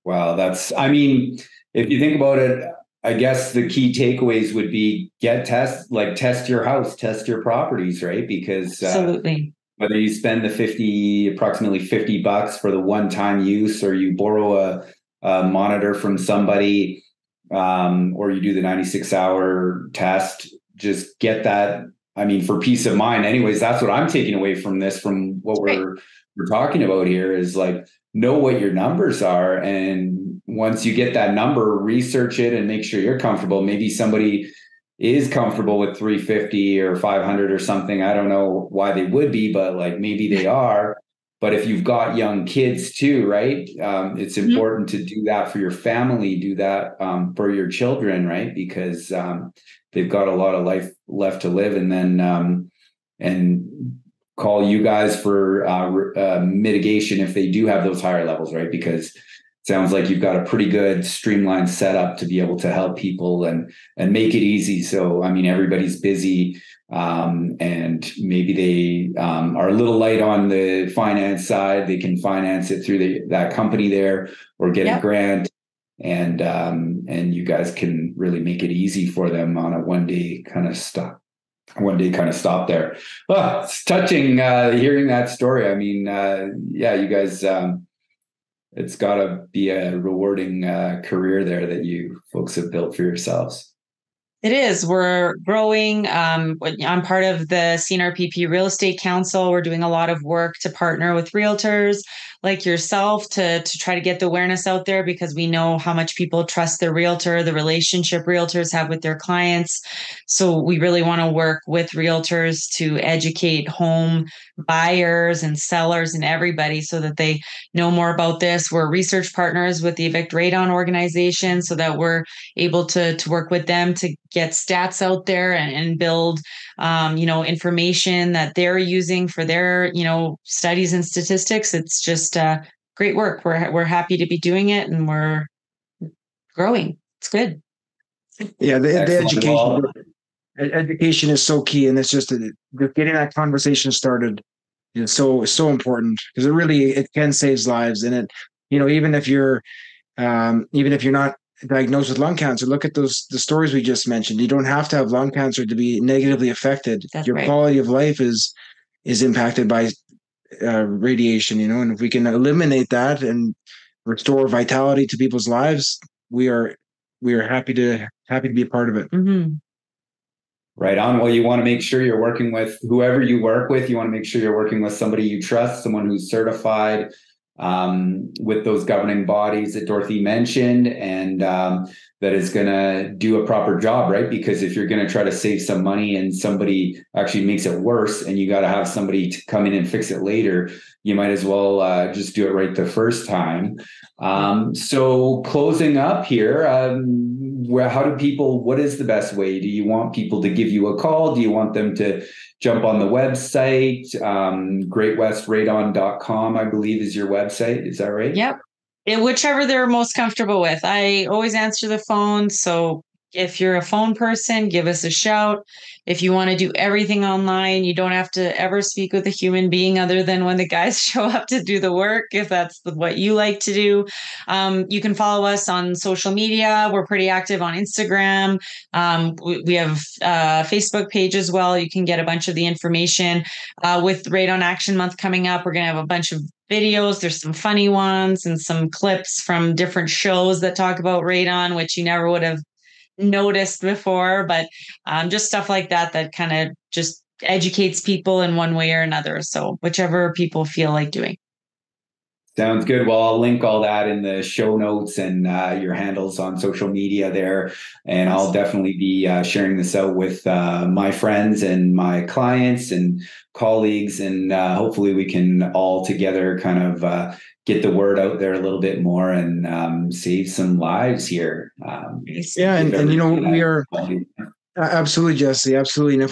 Wow, if you think about it, I guess the key takeaways would be test your house, test your properties, right? Because absolutely. Whether you spend approximately $50 for the one-time use, or you borrow a monitor from somebody, or you do the 96-hour test, just get that. I mean, for peace of mind. Anyways, that's what I'm taking away from this, from what we're talking about here, is like, know what your numbers are. And once you get that number, research it and make sure you're comfortable. Maybe somebody is comfortable with 350 or 500 or something. I don't know why they would be, but like maybe they are. But if you've got young kids too, right? It's important to do that for your family, do that for your children, right? Because they've got a lot of life left to live. And then and call you guys for mitigation if they do have those higher levels, right? Because it sounds like you've got a pretty good streamlined setup to be able to help people and make it easy. So, I mean, everybody's busy, and maybe they are a little light on the finance side. They can finance it through that company there, or get a grant, and you guys can really make it easy for them on a one day kind of stop there. Oh, it's touching hearing that story. I mean, you guys, it's got to be a rewarding career there that you folks have built for yourselves. It is. We're growing. I'm part of the CNRPP Real Estate Council. We're doing a lot of work to partner with realtors like yourself to try to get the awareness out there, because we know how much people trust their realtor, the relationship realtors have with their clients. So we really want to work with realtors to educate home buyers and sellers and everybody so that they know more about this. We're research partners with the Evict Radon organization, so that we're able to work with them to get stats out there and build information that they're using for their studies and statistics. It's just great work. We're happy to be doing it, and we're growing. It's good. Yeah, the Excellent. education is so key, and it's just getting that conversation started is so important, because it can save lives. And even if you're not diagnosed with lung cancer, look at the stories we just mentioned. You don't have to have lung cancer to be negatively affected. That's Your right. quality of life is impacted by radiation, and if we can eliminate that and restore vitality to people's lives, we are happy to be a part of it. Mm-hmm. Right on. Well, you want to make sure you're working with whoever you work with. You want to make sure you're working with somebody you trust, someone who's certified with those governing bodies that Dorothy mentioned, and that is going to do a proper job, right? Because if you're going to try to save some money and somebody actually makes it worse, and you got to have somebody to come in and fix it later, you might as well just do it right the first time. So closing up here, what is the best way? Do you want people to give you a call? Do you want them to jump on the website? greatwestradon.com, I believe, is your website. Is that right? Yep. Whichever they're most comfortable with. I always answer the phone. So if you're a phone person, give us a shout. If you want to do everything online, you don't have to ever speak with a human being other than when the guys show up to do the work, if that's what you like to do. You can follow us on social media. We're pretty active on Instagram. We have a Facebook page as well. You can get a bunch of the information. With Radon Action Month coming up, we're going to have a bunch of videos. There's some funny ones and some clips from different shows that talk about radon, which you never would have noticed before, but just stuff like that kind of just educates people in one way or another. So whichever people feel like doing. Sounds good. Well, I'll link all that in the show notes and your handles on social media there. And I'll definitely be sharing this out with my friends and my clients and colleagues. And hopefully we can all together kind of get the word out there a little bit more and save some lives here. We are absolutely, Jesse, absolutely. And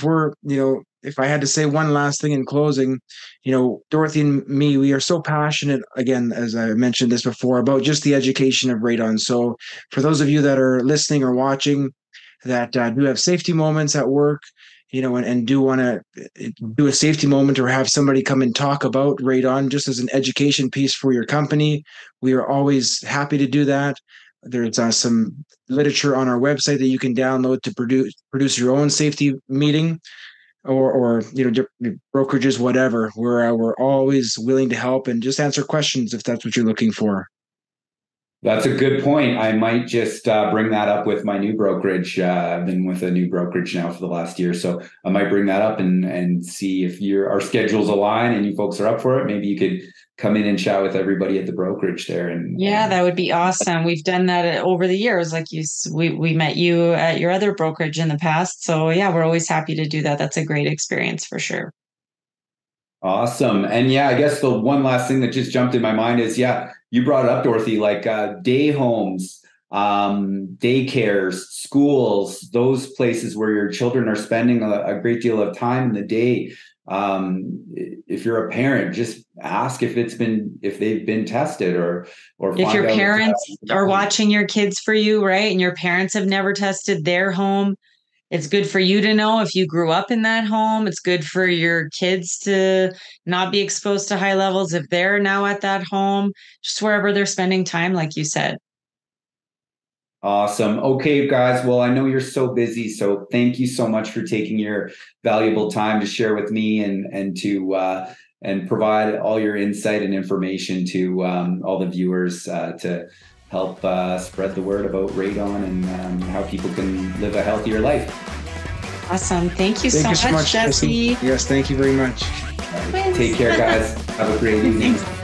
if I had to say one last thing in closing, Dorothy and me, we are so passionate, again, as I mentioned this before, about just the education of radon. So for those of you that are listening or watching that do have safety moments at work, and do want to do a safety moment or have somebody come and talk about radon just as an education piece for your company, we are always happy to do that. There's some literature on our website that you can download to produce your own safety meeting, or brokerages, whatever. We're always willing to help and just answer questions if that's what you're looking for. That's a good point. I might just bring that up with my new brokerage. I've been with a new brokerage now for the last year, so I might bring that up and see if our schedules align and you folks are up for it. Maybe you could come in and chat with everybody at the brokerage there. That would be awesome. We've done that over the years. Like we met you at your other brokerage in the past. So yeah, we're always happy to do that. That's a great experience for sure. Awesome. And I guess the one last thing that just jumped in my mind is, you brought it up, Dorothy, like day homes, daycares, schools, those places where your children are spending a great deal of time in the day. If you're a parent, just ask if they've been tested or if your parents are watching your kids for you, right? And your parents have never tested their home. It's good for you to know if you grew up in that home. It's good for your kids to not be exposed to high levels if they're now at that home, just wherever they're spending time, like you said. Awesome. Okay, guys. Well, I know you're so busy, so thank you so much for taking your valuable time to share with me and to and provide all your insight and information to all the viewers to help spread the word about radon and how people can live a healthier life. Awesome. Thank you so much, Jesse. Yes, thank you very much. Take care, guys. Have a great evening. Thanks.